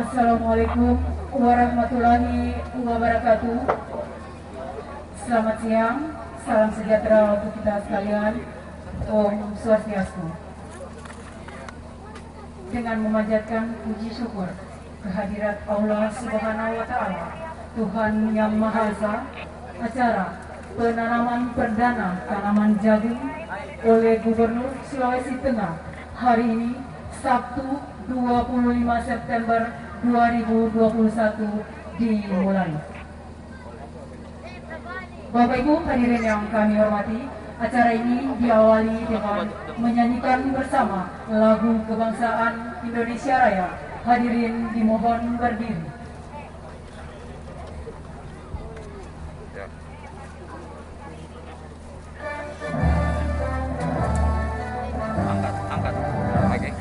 Assalamualaikum warahmatullahi wabarakatuh. Selamat siang, salam sejahtera untuk kita sekalian. Om Swastiastu. Dengan memanjatkan puji syukur kehadirat Allah Subhanahu wa Ta'ala, Tuhan Yang Maha Esa, acara penanaman perdana tanaman jagung oleh Gubernur Sulawesi Tengah hari ini Sabtu 25 September 2021 dimulai. Bapak Ibu hadirin yang kami hormati, acara ini diawali dengan menyanyikan bersama lagu kebangsaan Indonesia Raya. Hadirin dimohon berdiri. Angkat lagi.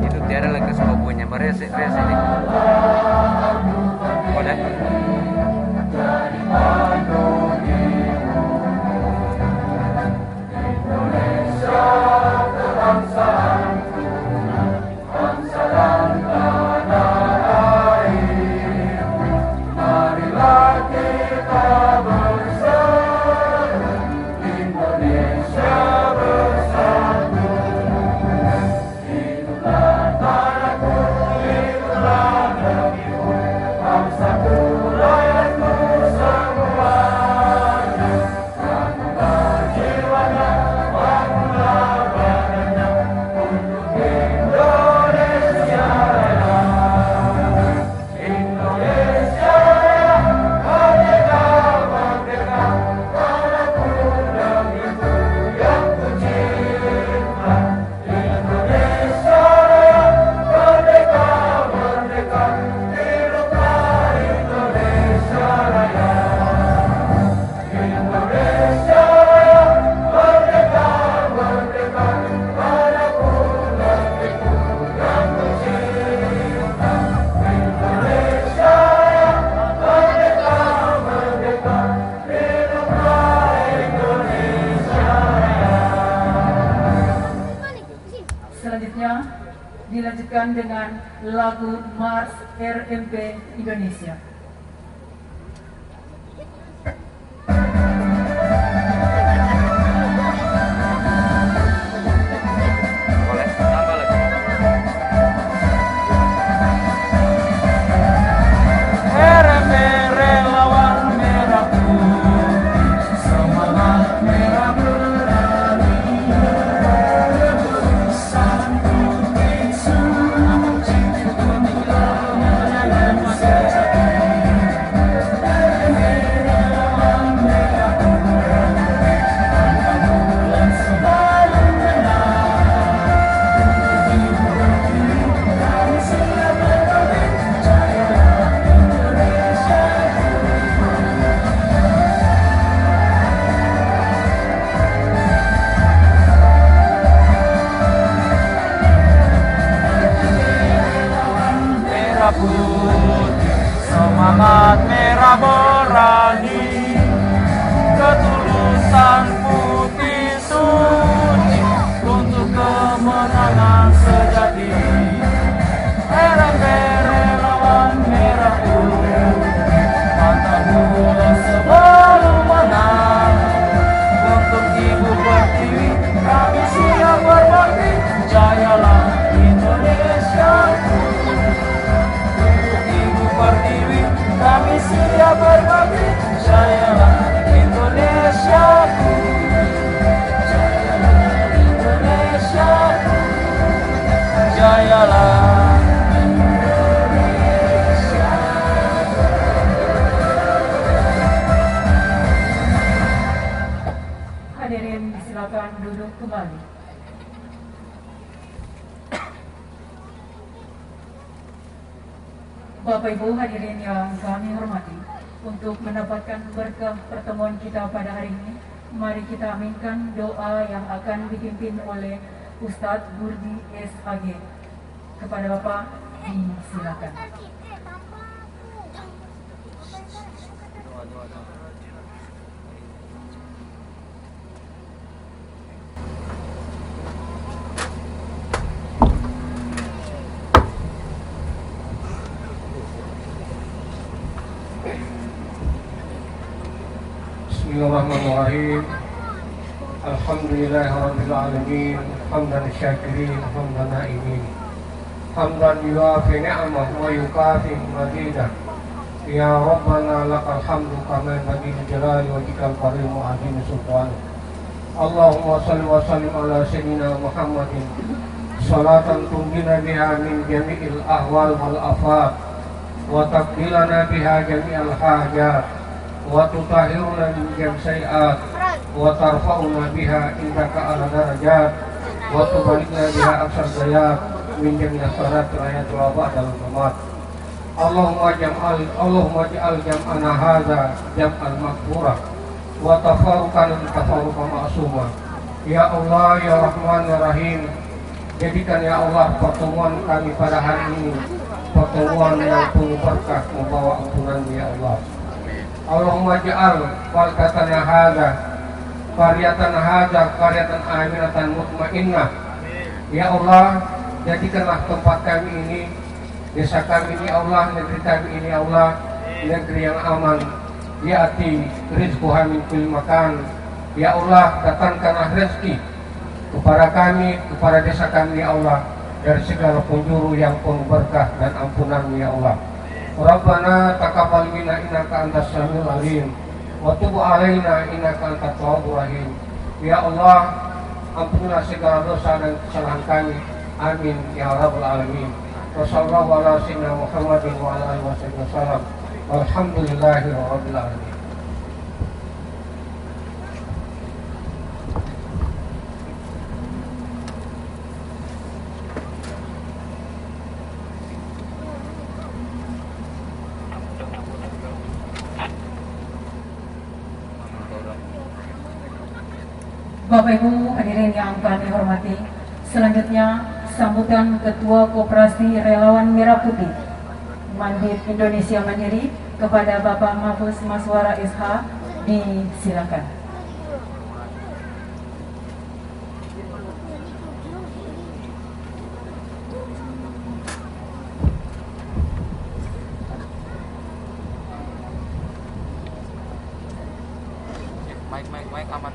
Itu tiada lagi suka punya merese ini. Udah. Dilanjutkan dengan lagu Mars RMP Indonesia. Boleh tambah lagi. RMP relawan merah putih, semangat merah berani. Semangat merah berani, ketulusan putih suci untuk kemenangan sejati. RMP relawan merah putih, pantang mundur sebelum menang. Untuk Ibu Pertiwi kami siap berbakti, jayalah Indonesia. Pertiwi kami siap berbakti, jayalah Indonesiaku, jayalah Indonesiaku, jayalah Indonesia. Hadirin silakan duduk kembali. Bapak Ibu hadirin yang kami hormati, untuk mendapatkan berkah pertemuan kita pada hari ini, mari kita aminkan doa yang akan dipimpin oleh Ustadz Burdi SAG. Kepada Bapak, disilakan. Bismillahirrahmanirrahim. Alhamdulillahirabbil alamin, hamdan syakirin, hamdan naimin. Hamdan yuafi ni'amahu wa yukafi mazidah. Ya Rabbana lakal hamdu kama yanbaghi li jalali wajhikal karim wa azimi sultanik. Allahumma shalli wa sallim ala sayyidina Muhammadin salatan tunjina biha min jami'il ahwal wal afat wa taqbilana biha jami'al hajat wa tutahhiruna min jami'is sayiat wa tarfa'una biha indaka ala darajat wa tubalikna biha aksar dayat min jami'is salat ayatul ba'dal mamat. Allahumma ja'al jam'ana hadza jam'al maghfurah wa tafarruqan tafarruqan ma'sumah. Ya Allah ya Rahman ya Rahim, jadikan ya Allah pertemuan kami pada hari ini pertemuan yang penuh berkah, membawa ampunan ya Allah. Allahumma ja'al qaryatana hadza qaryatan aminatan mutmainnah. Ya Allah, jadikanlah tempat kami ini, desa kami ini Allah, negeri kami ini Allah, negeri yang aman. Ya'ti rizquha min kulli makan. Ya Allah, datangkanlah rezeki kepada kami, kepada desa kami ya Allah, dari segala penjuru yang penuh berkah dan ampunan ya Allah. Rabbana taqabbal minna innaka antas samiul alim wa tub alaina innaka antat tawwabur rahim. Ya Allah, ampunilah segala dosa dan kesalahan kami. Amin ya rabbal alamin. Wassallallahu ala sayyidina Muhammadin wa ala alihi wasallam. Walhamdulillahi rabbil alamin. Bapak Ibu hadirin yang kami hormati, selanjutnya sambutan Ketua Koperasi Relawan Merah Putih Mandiri Indonesia Mandiri kepada Bapak Mahfuz Maswara SH, disilakan. Mic aman.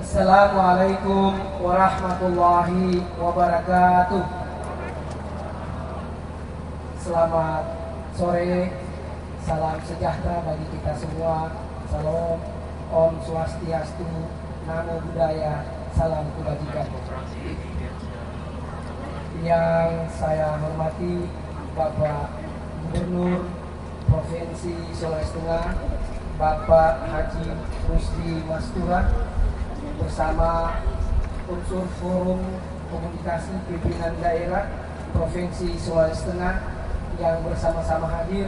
Assalamualaikum warahmatullahi wabarakatuh. Selamat sore, salam sejahtera bagi kita semua. Salam, Om Swastiastu, Namo Buddhaya, salam kebajikan. Yang saya hormati Bapak Gubernur Provinsi Sulawesi Tengah, Bapak Haji Rusdi Mastura, bersama unsur forum komunikasi pimpinan daerah Provinsi Sulawesi Tengah yang bersama-sama hadir.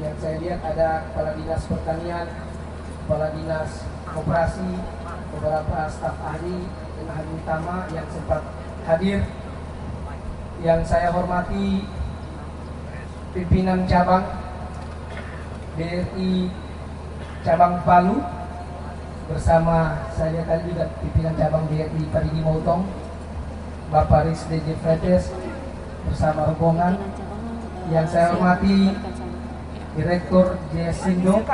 Yang saya lihat ada Kepala Dinas Pertanian, Kepala Dinas Koperasi, beberapa staf ahli dan ahli utama yang sempat hadir. Yang saya hormati pimpinan cabang BRI cabang Palu, bersama saya tadi juga pimpinan cabang BRI Parigi Motong, Bapak Rizde Jefretes bersama rombongan. Yang saya hormati Direktur JSindo,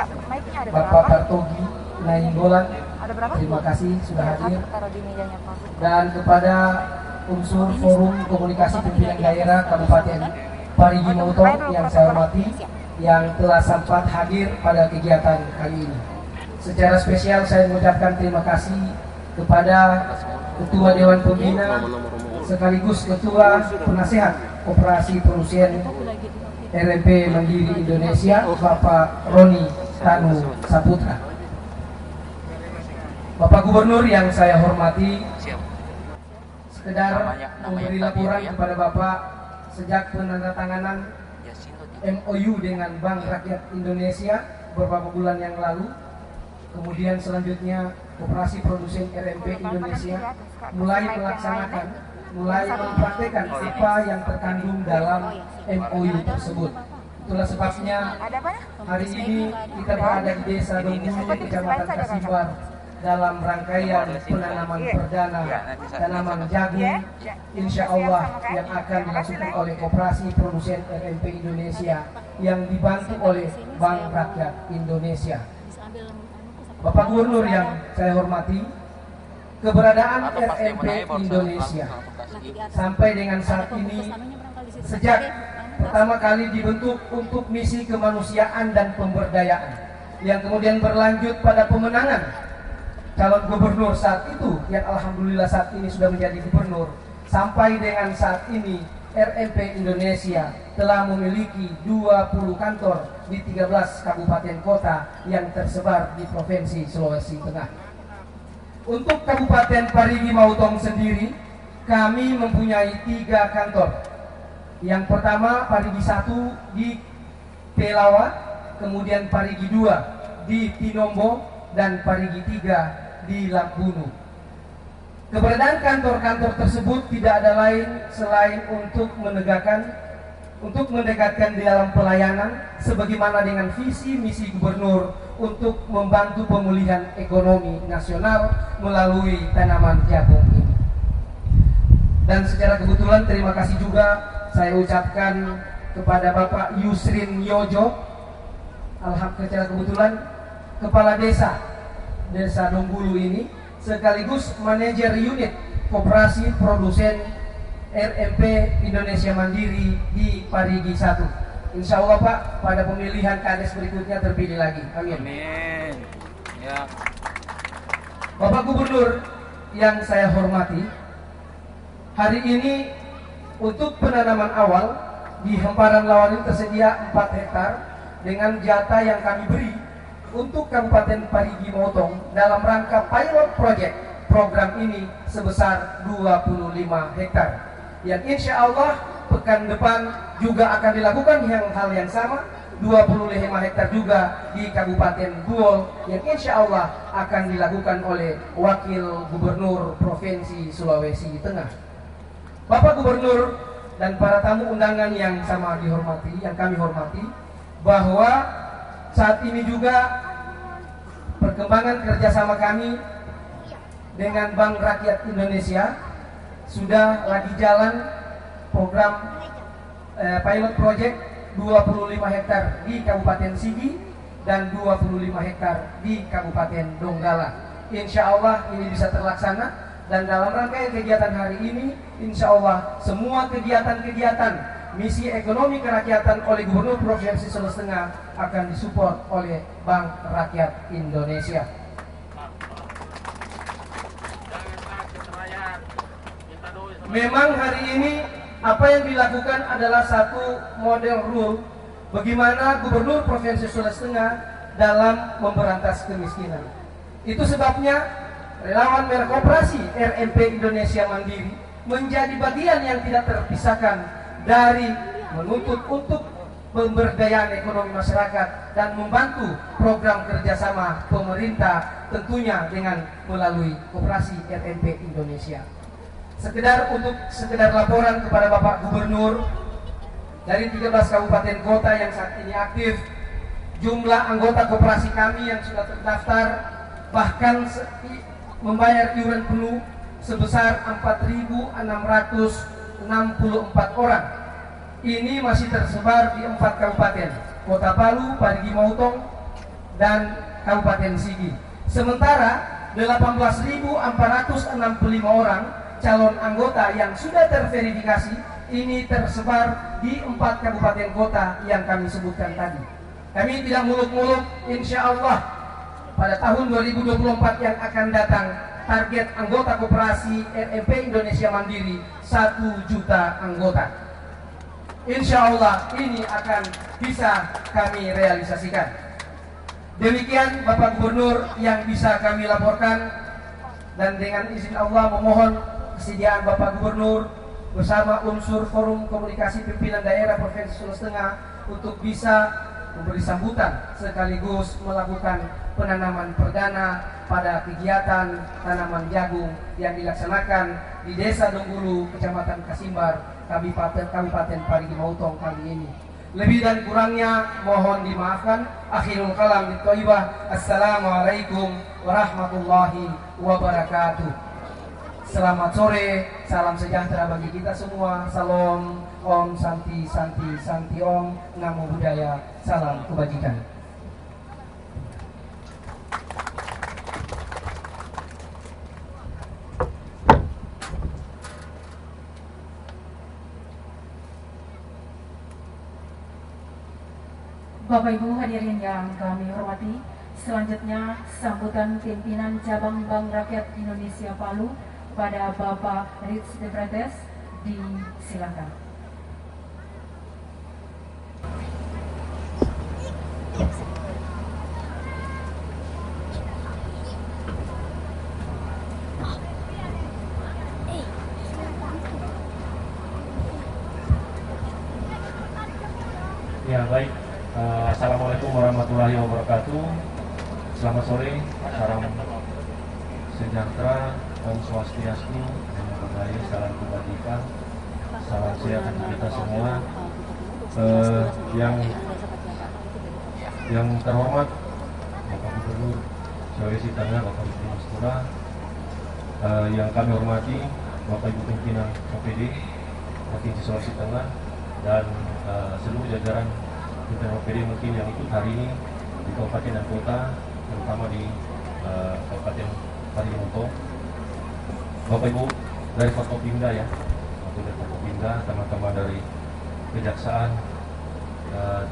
Bapak Bartogi Nainggolan, terima kasih sudah hadir. Dan kepada unsur forum komunikasi pimpinan daerah Kabupaten Parigi Motong yang saya hormati, yang telah sempat hadir pada kegiatan kali ini. Secara spesial saya mengucapkan terima kasih kepada Ketua Dewan Pembina sekaligus Ketua Penasehat Koperasi Perusahaan RMP Mandiri Indonesia, Bapak Roni Tanu Saputra. Bapak Gubernur yang saya hormati, sekedar memberi laporan kepada Bapak sejak penandatanganan MOU dengan Bank Rakyat Indonesia beberapa bulan yang lalu. Kemudian selanjutnya Koperasi Produsen RMP Indonesia mulai mempraktekkan apa yang terkandung dalam MOU tersebut. Itulah sebabnya hari ini kita berada di Desa Donggu, Kecamatan Kasimbar, dalam rangkaian penanaman perdana tanaman jagung, insya Allah yang akan dilangsungkan oleh Koperasi Produsen RMP Indonesia yang dibantu oleh Bank Rakyat Indonesia. Bapak Gubernur yang saya hormati, keberadaan RMP Indonesia sampai dengan saat ini sejak pertama kali dibentuk untuk misi kemanusiaan dan pemberdayaan, yang kemudian berlanjut pada pemenangan calon gubernur saat itu yang alhamdulillah saat ini sudah menjadi gubernur. Sampai dengan saat ini RMP Indonesia telah memiliki 20 kantor di 13 kabupaten kota yang tersebar di Provinsi Sulawesi Tengah. Untuk Kabupaten Parigi Motong sendiri, kami mempunyai 3 kantor. Yang pertama Parigi 1 di Pelawa, kemudian Parigi 2 di Tinombo, dan Parigi 3 di Lampunu. Keberadaan kantor-kantor tersebut tidak ada lain selain untuk mendekatkan di dalam pelayanan sebagaimana dengan visi misi gubernur untuk membantu pemulihan ekonomi nasional melalui tanaman jagung ini. Dan secara kebetulan terima kasih juga saya ucapkan kepada Bapak Yusrin Yojo, alhamdulillah secara kebetulan Kepala Desa Donggulu ini sekaligus manajer unit Koperasi Produsen RMP Indonesia Mandiri di Parigi 1. Insya Allah Pak, pada pemilihan kades berikutnya terpilih lagi. Amin. Amin. Ya. Bapak Gubernur yang saya hormati, hari ini untuk penanaman awal di hamparan lawan ini tersedia 4 hektar dengan jatah yang kami beri untuk Kabupaten Parigi Motong dalam rangka pilot project program ini sebesar 25 hektar. Yang insya Allah pekan depan juga akan dilakukan hal yang sama, 25 hektar juga di Kabupaten Buol yang insya Allah akan dilakukan oleh Wakil Gubernur Provinsi Sulawesi Tengah. Bapak Gubernur dan para tamu undangan yang sama dihormati, yang kami hormati, bahwa saat ini juga perkembangan kerjasama kami dengan Bank Rakyat Indonesia sudah lagi jalan program pilot project 25 hektar di Kabupaten Sigi dan 25 hektar di Kabupaten Donggala. Insya Allah ini bisa terlaksana. Dan dalam rangkaian kegiatan hari ini, insya Allah semua kegiatan-kegiatan misi ekonomi kerakyatan oleh Gubernur Provinsi Sulawesi Tengah akan disupport oleh Bank Rakyat Indonesia. Memang hari ini apa yang dilakukan adalah satu model rule bagaimana Gubernur Provinsi Sulawesi Tengah dalam memberantas kemiskinan. Itu sebabnya Relawan Merah Koperasi RMP Indonesia Mandiri menjadi bagian yang tidak terpisahkan dari menuntut untuk pemberdayaan ekonomi masyarakat dan membantu program kerjasama pemerintah tentunya dengan melalui Koperasi RMP Indonesia. Sekedar laporan kepada Bapak Gubernur, dari 13 kabupaten kota yang saat ini aktif, jumlah anggota koperasi kami yang sudah terdaftar bahkan membayar iuran penuh sebesar 4.664 orang. Ini masih tersebar di 4 kabupaten, Kota Palu, Parigi Motong, dan Kabupaten Sigi. Sementara 18.465 orang calon anggota yang sudah terverifikasi ini tersebar di 4 kabupaten kota yang kami sebutkan tadi. Kami tidak muluk-muluk, insya Allah pada tahun 2024 yang akan datang, target anggota koperasi RMP Indonesia Mandiri 1 juta anggota. Insya Allah ini akan bisa kami realisasikan. Demikian Bapak Gubernur yang bisa kami laporkan, dan dengan izin Allah memohon kesediaan Bapak Gubernur bersama unsur Forum Komunikasi Pimpinan Daerah Provinsi Sulawesi Tengah untuk bisa memberi sambutan sekaligus melakukan penanaman perdana pada kegiatan tanaman jagung yang dilaksanakan di Desa Donggulu, Kecamatan Kasimbar, Kabupaten Parigi Motong kali ini. Lebih dan kurangnya mohon dimaafkan. Akhirul kalam bithayyibah. Assalamualaikum warahmatullahi wabarakatuh. Selamat sore, salam sejahtera bagi kita semua. Salam, Om Santi Santi Santi Om, Namo Buddhaya, salam kebajikan. Bapak Ibu hadirin yang kami hormati, selanjutnya sambutan pimpinan cabang Bank Rakyat Indonesia Palu pada Bapak Ritz de Fretes, disilakan. Ya baik, Assalamualaikum warahmatullahi wabarakatuh. Selamat sore, salam sejahtera, Om Swastiastu, Namo Buddhaya, salam kebajikan, salam sehat untuk kita semua. Yang terhormat Bapak Gubernur Sulawesi Tengah, Bapak Ibu Mastura, yang kami hormati Bapak Ibu pimpinan OPD Provinsi Sulawesi Tengah dan seluruh jajaran pimpinan OPD mungkin yang ikut hari ini di kabupaten dan kota, terutama di Kabupaten Parigi Motong. Bapak Ibu dari Forkopimda ya, waktu dari Forkopimda, teman-teman dari Kejaksaan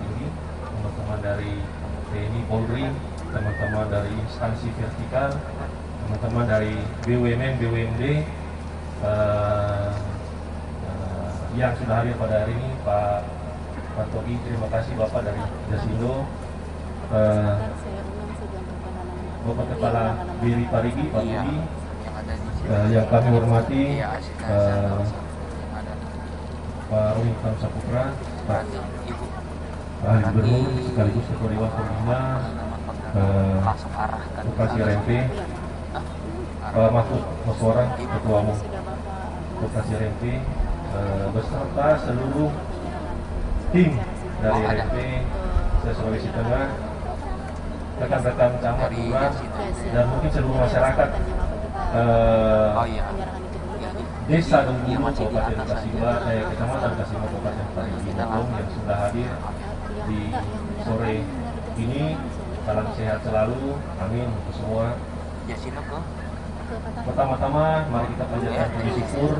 Tinggi, teman-teman dari TNI Polri, teman-teman dari instansi vertikal, teman-teman dari BUMN, BUMD, yang sudah hadir pada hari ini, Pak Togi, terima kasih Bapak dari Jasindo, Bapak Kepala BRI Parigi, Pak Budi, yang kami hormati, Pak Roni Saputra, Pak Ahli Gubernur, sekaligus Ketua Dewan Pembina, Koperasi RMP, Pak Mahfud Muswara, Ketua Umum Koperasi RMP, beserta seluruh tim dari RMP Sulawesi Tengah, rekan-rekan camat, lurah, dan mungkin seluruh masyarakat Desa Donggulu, Kabupaten Kasimba, Kecamatan Kasimba, Kabupaten Parigi Motong yang sudah hadir di sore ini. Salam sehat selalu, amin untuk semua. Pertama-tama mari kita panjatkan puji syukur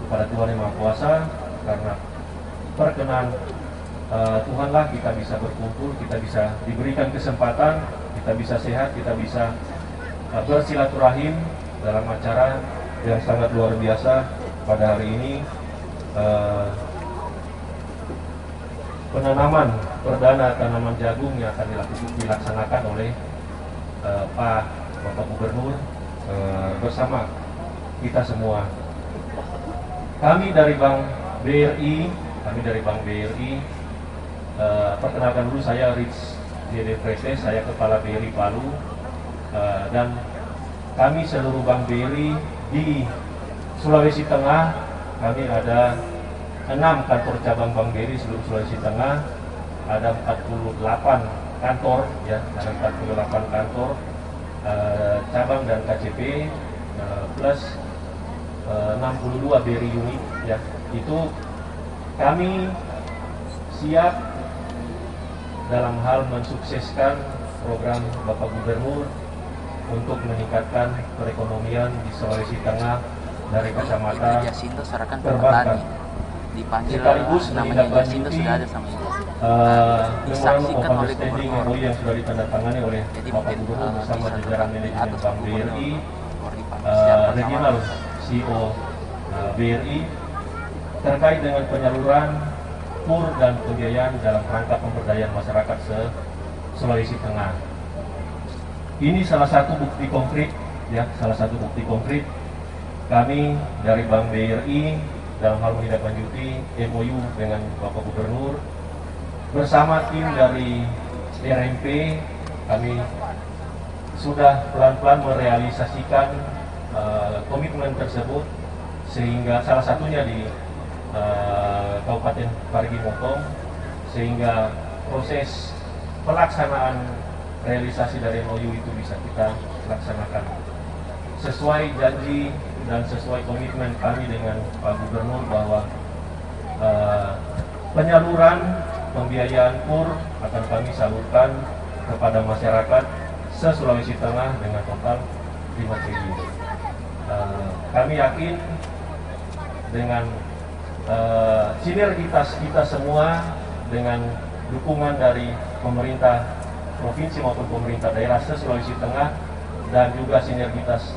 kepada Tuhan Yang Maha Kuasa, karena perkenan Tuhanlah kita bisa berkumpul, kita bisa diberikan kesempatan, kita bisa sehat, kita bisa bersilaturahim dalam acara yang sangat luar biasa pada hari ini. Penanaman perdana tanaman jagung yang akan dilaksanakan oleh Bapak Gubernur bersama kita semua. Kami dari Bank BRI, perkenalkan dulu, saya Ritz de Fretes, saya Kepala BRI Palu, dan kami seluruh Bank BRI di Sulawesi Tengah. Kami ada 6 kantor cabang Bank BRI seluruh Sulawesi Tengah, ada 48 kantor ya, ada 48 kantor cabang dan KCP, plus 62 BRI unit ya. Itu kami siap dalam hal mensukseskan program Bapak Gubernur untuk meningkatkan perekonomian di Sulawesi Tengah dari kacamata perbankan, sekaligus menindaklanjuti memorandum of understanding MOU yang sudah ditandatangani oleh Bapak Gubernur bersama jajaran manajemen Bank BRI, regional CEO BRI, terkait dengan penyaluran kur dan pembiayaan dalam rangka pemberdayaan masyarakat Sulawesi Tengah. Ini salah satu bukti konkret ya, kami dari Bank BRI dalam hal menindaklanjuti MOU dengan Bapak Gubernur bersama tim dari RMP. Kami sudah pelan-pelan merealisasikan komitmen tersebut, sehingga salah satunya di Kabupaten Parigi Motong, sehingga proses pelaksanaan realisasi dari MOU itu bisa kita laksanakan sesuai janji dan sesuai komitmen kami dengan Pak Gubernur bahwa penyaluran pembiayaan KUR akan kami salurkan kepada masyarakat se-Sulawesi Tengah dengan total 5 triliun. Kami yakin dengan sinergitas kita semua, dengan dukungan dari pemerintah provinsi maupun pemerintah daerah se-Sulawesi Tengah, dan juga sinergitas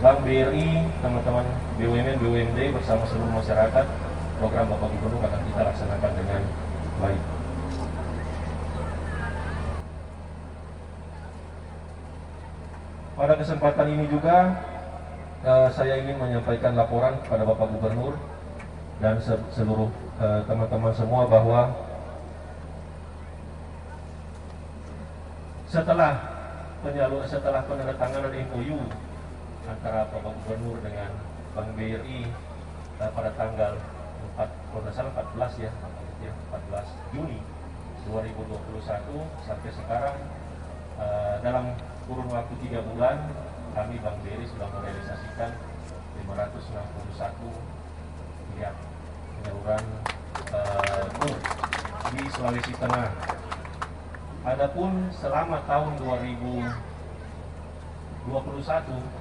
Bank BRI, teman-teman BUMN, BUMD bersama seluruh masyarakat, program Bapak Gubernur akan kita laksanakan dengan baik. Pada kesempatan ini juga saya ingin menyampaikan laporan kepada Bapak Gubernur dan seluruh teman-teman semua bahwa setelah penandatanganan MOU antara Bapak Gubernur dengan Bank BRI pada tanggal 14 Juni 2021 sampai sekarang, dalam kurun waktu 3 bulan kami Bank BRI sudah merealisasikan 561 miliar penyaluran KUR di Sulawesi Tengah. Adapun selama tahun 2021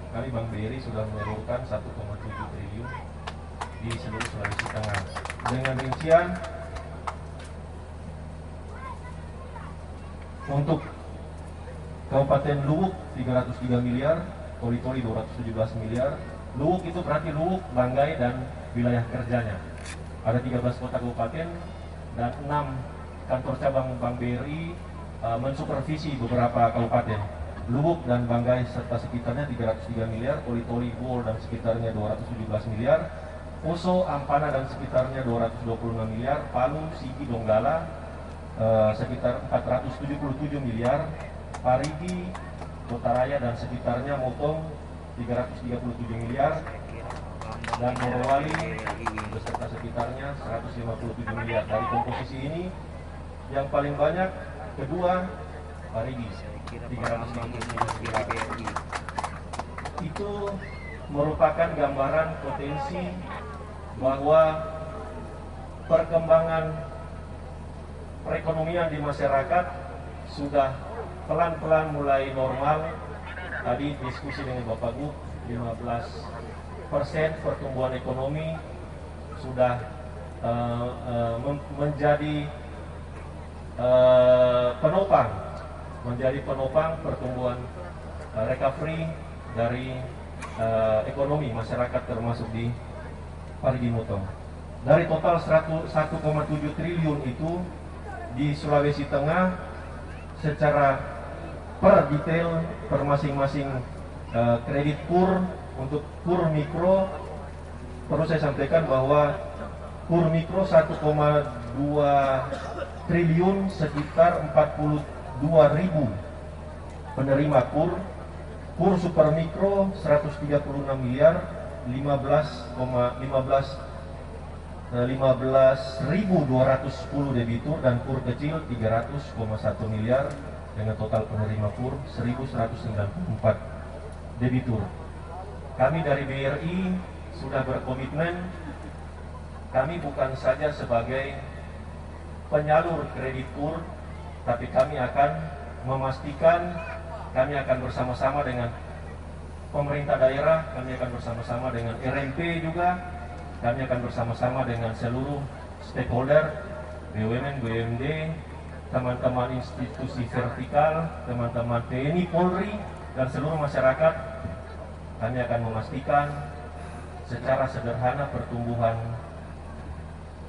kami Bank BRI sudah menyalurkan 1,7 triliun di seluruh Sulawesi Tengah. Dengan rincian untuk Kabupaten Luwuk 303 miliar, Toli-Toli 217 miliar. Luwuk itu berarti Luwuk, Banggai, dan wilayah kerjanya. Ada 13 kota kabupaten dan 6 kantor cabang Bank BRI mensupervisi beberapa kabupaten. Luwuk dan Banggai serta sekitarnya 303 miliar, Toli-Toli, Buol dan sekitarnya 217 miliar, Poso, Ampana dan sekitarnya 226 miliar, Palu, Sigi, Donggala sekitar 477 miliar, Parigi, Kota Raya dan sekitarnya Motong 337 miliar, dan Morowali beserta sekitarnya 157 miliar. Dari komposisi ini yang paling banyak kedua Parigi 337 miliar. Itu merupakan gambaran potensi bahwa perkembangan perekonomian di masyarakat sudah pelan-pelan mulai normal. Tadi diskusi dengan Bapak Gub, 15% pertumbuhan ekonomi sudah menjadi penopang pertumbuhan recovery dari ekonomi masyarakat termasuk di Parigi Motong. Dari total 1,7 triliun itu di Sulawesi Tengah secara per detail per masing-masing kredit KUR. Untuk KUR mikro perlu saya sampaikan bahwa KUR mikro 1,2 triliun, sekitar 42.000 penerima KUR. KUR super mikro 136 miliar, 15.210 debitur, dan KUR kecil 300,1 miliar dengan total penerima KUR 1.194 debitur. Kami dari BRI sudah berkomitmen, kami bukan saja sebagai penyalur kredit KUR, tapi kami akan memastikan, kami akan bersama-sama dengan pemerintah daerah, kami akan bersama-sama dengan RMP juga, kami akan bersama-sama dengan seluruh stakeholder, BUMN, BUMD, teman-teman institusi vertikal, teman-teman TNI, Polri, dan seluruh masyarakat. Kami akan memastikan secara sederhana pertumbuhan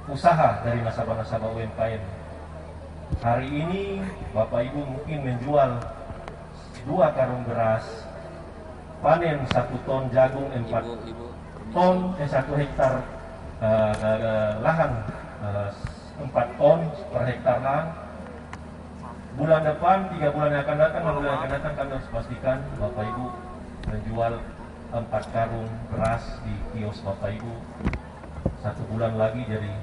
usaha dari nasabah-nasabah UMKM. Hari ini Bapak Ibu mungkin menjual 2 karung beras, panen 1 ton jagung, 4 ton, 1 hektar lahan 4 ton per hektar lahan. Bulan depan, 3 bulan yang akan datang, 6 bulan yang akan datang, kami harus pastikan Bapak Ibu menjual 4 karung beras di kios Bapak Ibu 1 bulan lagi jadi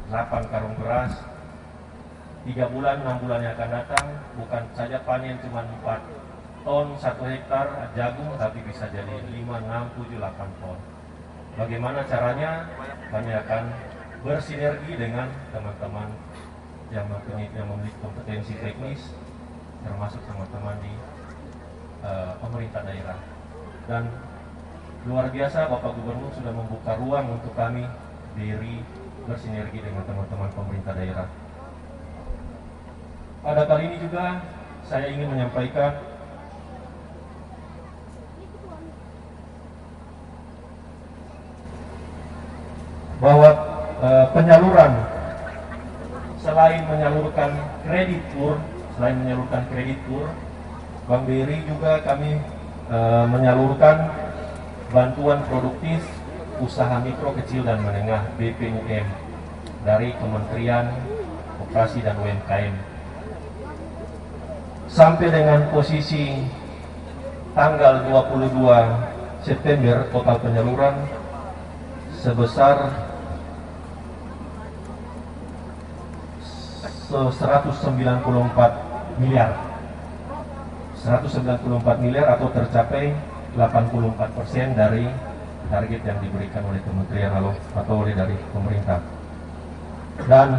8 karung beras. 3 bulan, 6 bulan yang akan datang, bukan saja panen cuma 4 ton 1 hektar jagung, tapi bisa jadi 5, 6, 7, 8 ton. Bagaimana caranya? Kami akan bersinergi dengan teman-teman yang memiliki kompetensi teknis, termasuk teman-teman di pemerintah daerah. Dan luar biasa, Bapak Gubernur sudah membuka ruang untuk kami BRI bersinergi dengan teman-teman pemerintah daerah. Pada kali ini juga saya ingin menyampaikan bahwa penyaluran selain menyalurkan kredit kur, Bank BRI juga kami menyalurkan bantuan produktif usaha mikro, kecil dan menengah BPUM dari Kementerian Koperasi dan UMKM. Sampai dengan posisi tanggal 22 September total penyaluran sebesar 194 miliar atau tercapai 84% dari target yang diberikan oleh kementerian atau oleh dari pemerintah. Dan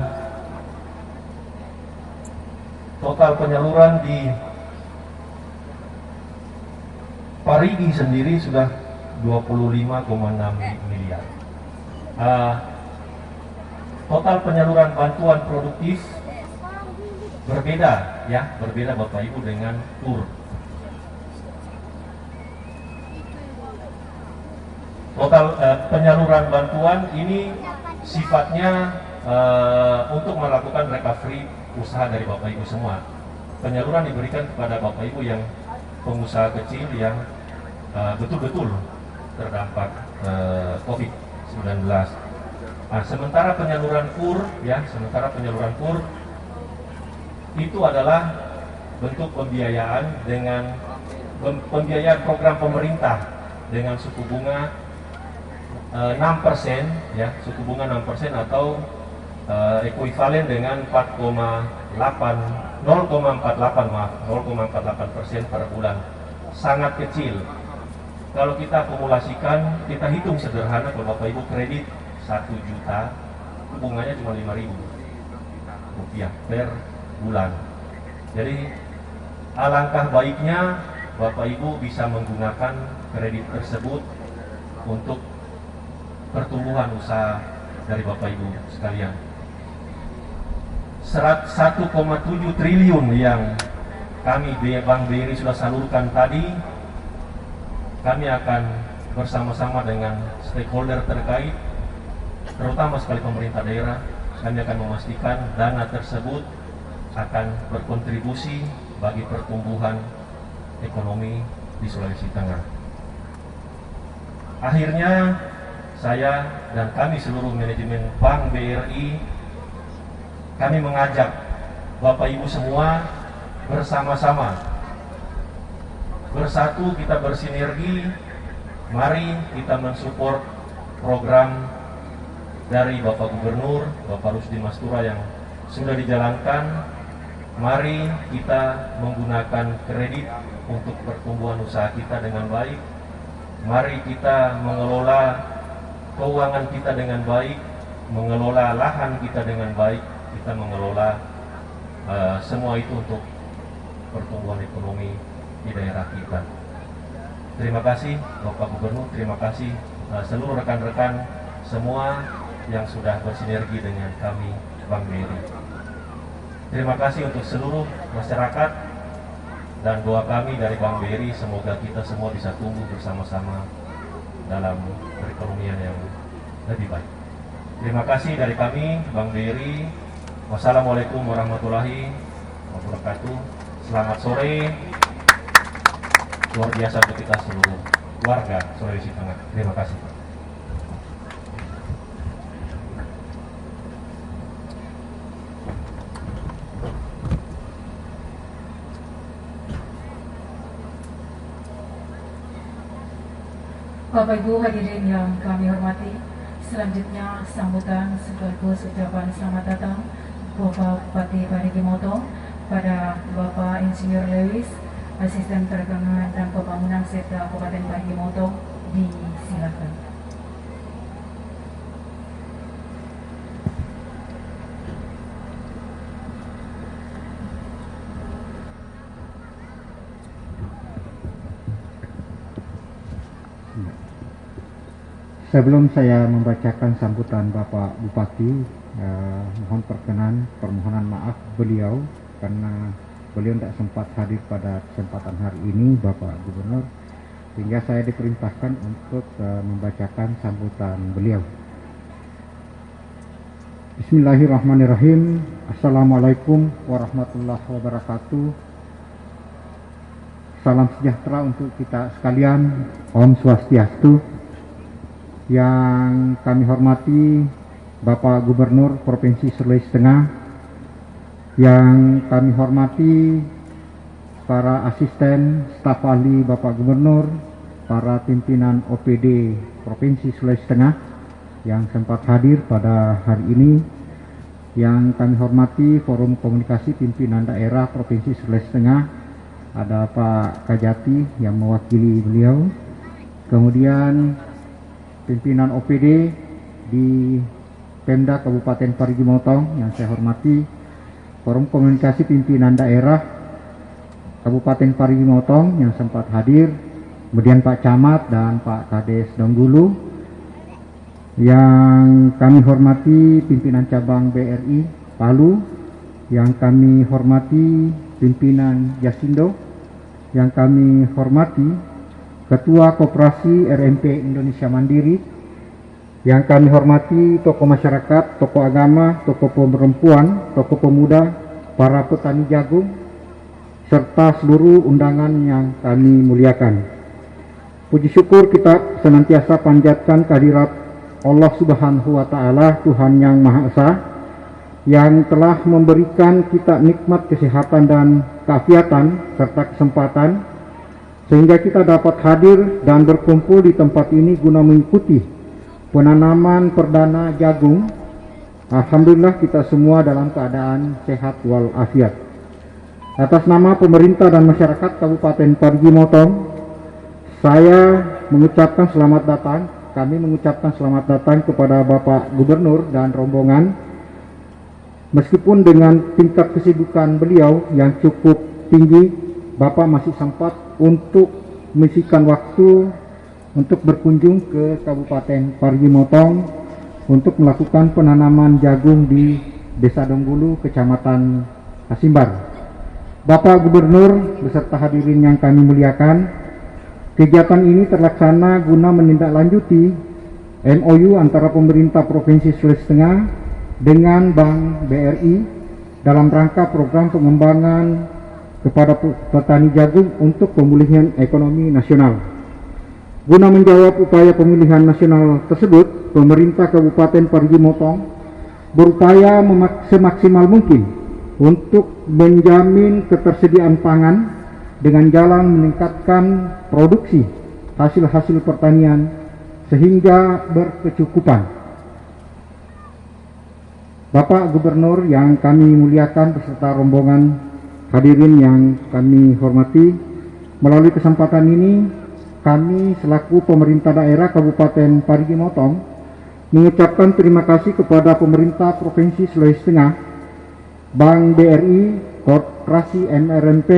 total penyaluran di Parigi sendiri sudah 25,6 miliar. Total penyaluran bantuan produktif berbeda Bapak Ibu dengan KUR. Total penyaluran bantuan ini sifatnya untuk melakukan recovery usaha dari Bapak Ibu semua. Penyaluran diberikan kepada Bapak Ibu yang pengusaha kecil yang betul-betul terdampak COVID-19. Nah, sementara penyaluran KUR itu adalah bentuk pembiayaan dengan pembiayaan program pemerintah dengan suku bunga 6%, suku bunga 6% atau ekuivalen dengan 0,48% per bulan. Sangat kecil. Kalau kita akumulasikan, kita hitung sederhana, kalau Bapak Ibu kredit 1 juta, bunganya cuma 5.000 rupiah per bulan. Jadi alangkah baiknya Bapak Ibu bisa menggunakan kredit tersebut untuk pertumbuhan usaha dari Bapak Ibu sekalian. 1,7 triliun yang kami Bank BRI sudah salurkan tadi, kami akan bersama-sama dengan stakeholder terkait, terutama sekali pemerintah daerah, kami akan memastikan dana tersebut akan berkontribusi bagi pertumbuhan ekonomi di Sulawesi Tengah. Akhirnya saya dan kami seluruh manajemen Bank BRI, kami mengajak Bapak Ibu semua bersama-sama bersatu, kita bersinergi. Mari kita mensupport program dari Bapak Gubernur, Bapak Rusdi Mastura yang sudah dijalankan. Mari kita menggunakan kredit untuk pertumbuhan usaha kita dengan baik. Mari kita mengelola keuangan kita dengan baik, mengelola lahan kita dengan baik, kita mengelola semua itu untuk pertumbuhan ekonomi di daerah kita. Terima kasih Bapak Gubernur, terima kasih seluruh rekan-rekan semua yang sudah bersinergi dengan kami Bank BRI. Terima kasih untuk seluruh masyarakat, dan doa kami dari Bank BRI semoga kita semua bisa tumbuh bersama-sama dalam perekonomian yang lebih baik. Terima kasih dari kami Bank BRI. Wassalamualaikum warahmatullahi wabarakatuh. Selamat sore. Luar biasa untuk kita seluruh warga Sulawesi Tengah. Terima kasih. Bapak Ibu hadirin yang kami hormati, Selanjutnya sambutan sekaligus ucapan selamat datang Bapak Bupati Parigi Motong pada Bapak Insinyur Lewis, Asisten Perencanaan dan Pembangunan Setda Kabupaten Parigi Motong, disilakan. Sebelum saya membacakan sambutan Bapak Bupati, mohon permohonan maaf beliau karena beliau tidak sempat hadir pada kesempatan hari ini, Bapak Gubernur, sehingga saya diperintahkan untuk membacakan sambutan beliau. Bismillahirrahmanirrahim. Assalamualaikum warahmatullahi wabarakatuh. Salam sejahtera untuk kita sekalian. Om Swastiastu. Yang kami hormati Bapak Gubernur Provinsi Sulawesi Tengah, yang kami hormati para asisten staf ahli Bapak Gubernur, para pimpinan OPD Provinsi Sulawesi Tengah yang sempat hadir pada hari ini, yang kami hormati Forum Komunikasi Pimpinan Daerah Provinsi Sulawesi Tengah, ada Pak Kajati yang mewakili beliau, kemudian pimpinan OPD di Pemda Kabupaten Parigi Motong yang saya hormati, Forum Komunikasi Pimpinan Daerah Kabupaten Parigi Motong yang sempat hadir, kemudian Pak Camat dan Pak Kades Donggulu, yang kami hormati pimpinan cabang BRI Palu, yang kami hormati pimpinan Jasindo, yang kami hormati Ketua Koperasi RMP Indonesia Mandiri, yang kami hormati tokoh masyarakat, tokoh agama, tokoh perempuan, tokoh pemuda, para petani jagung, serta seluruh undangan yang kami muliakan. Puji syukur kita senantiasa panjatkan kehadirat Allah Subhanahu wa Ta'ala, Tuhan yang Maha Esa, yang telah memberikan kita nikmat kesehatan dan keafiatan serta kesempatan sehingga kita dapat hadir dan berkumpul di tempat ini guna mengikuti penanaman perdana jagung. Alhamdulillah kita semua dalam keadaan sehat walafiat. Atas nama pemerintah dan masyarakat Kabupaten Parigi Motong, saya mengucapkan selamat datang. Kami mengucapkan selamat datang kepada Bapak Gubernur dan rombongan. Meskipun dengan tingkat kesibukan beliau yang cukup tinggi, Bapak masih sempat untuk mengisikan waktu untuk berkunjung ke Kabupaten Parigi Motong untuk melakukan penanaman jagung di Desa Donggulu, Kecamatan Kasimbar. Bapak Gubernur beserta hadirin yang kami muliakan, kegiatan ini terlaksana guna menindaklanjuti MOU antara pemerintah Provinsi Sulawesi Tengah dengan Bank BRI dalam rangka program pengembangan kepada petani jagung untuk pemulihan ekonomi nasional. Guna menjawab upaya pemulihan nasional tersebut, pemerintah Kabupaten Parigi Motong berupaya semaksimal mungkin untuk menjamin ketersediaan pangan dengan jalan meningkatkan produksi hasil-hasil pertanian sehingga berkecukupan. Bapak Gubernur yang kami muliakan beserta rombongan hadirin yang kami hormati, melalui kesempatan ini kami selaku pemerintah daerah Kabupaten Parigi Motong mengucapkan terima kasih kepada pemerintah Provinsi Sulawesi Tengah, Bank BRI, Koperasi MRMP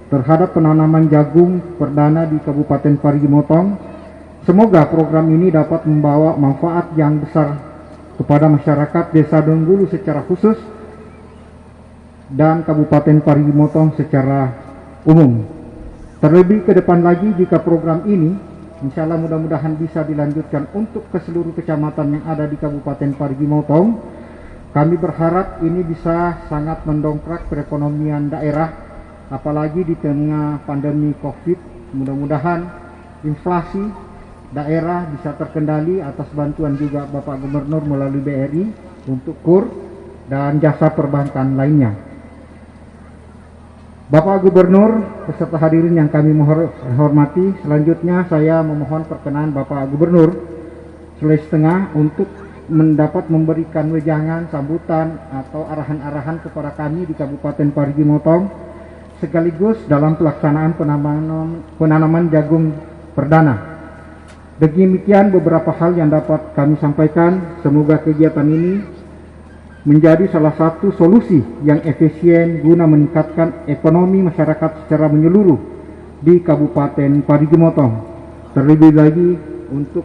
terhadap penanaman jagung perdana di Kabupaten Parigi Motong. Semoga program ini dapat membawa manfaat yang besar kepada masyarakat Desa Donggulu secara khusus dan Kabupaten Parigi Motong secara umum. Terlebih ke depan lagi jika program ini insya Allah mudah-mudahan bisa dilanjutkan untuk ke seluruh kecamatan yang ada di Kabupaten Parigi Motong. Kami berharap ini bisa sangat mendongkrak perekonomian daerah, apalagi di tengah pandemi COVID. Mudah-mudahan inflasi daerah bisa terkendali atas bantuan juga Bapak Gubernur melalui BRI untuk KUR dan jasa perbankan lainnya. Bapak Gubernur beserta hadirin yang kami hormati, selanjutnya saya memohon perkenan Bapak Gubernur Sulawesi Tengah untuk mendapat memberikan wejangan, sambutan atau arahan-arahan kepada kami di Kabupaten Parigi Motong sekaligus dalam pelaksanaan penanaman jagung perdana. Demikian beberapa hal yang dapat kami sampaikan. Semoga kegiatan ini menjadi salah satu solusi yang efisien guna meningkatkan ekonomi masyarakat secara menyeluruh di Kabupaten Parigi Motong, terlebih lagi untuk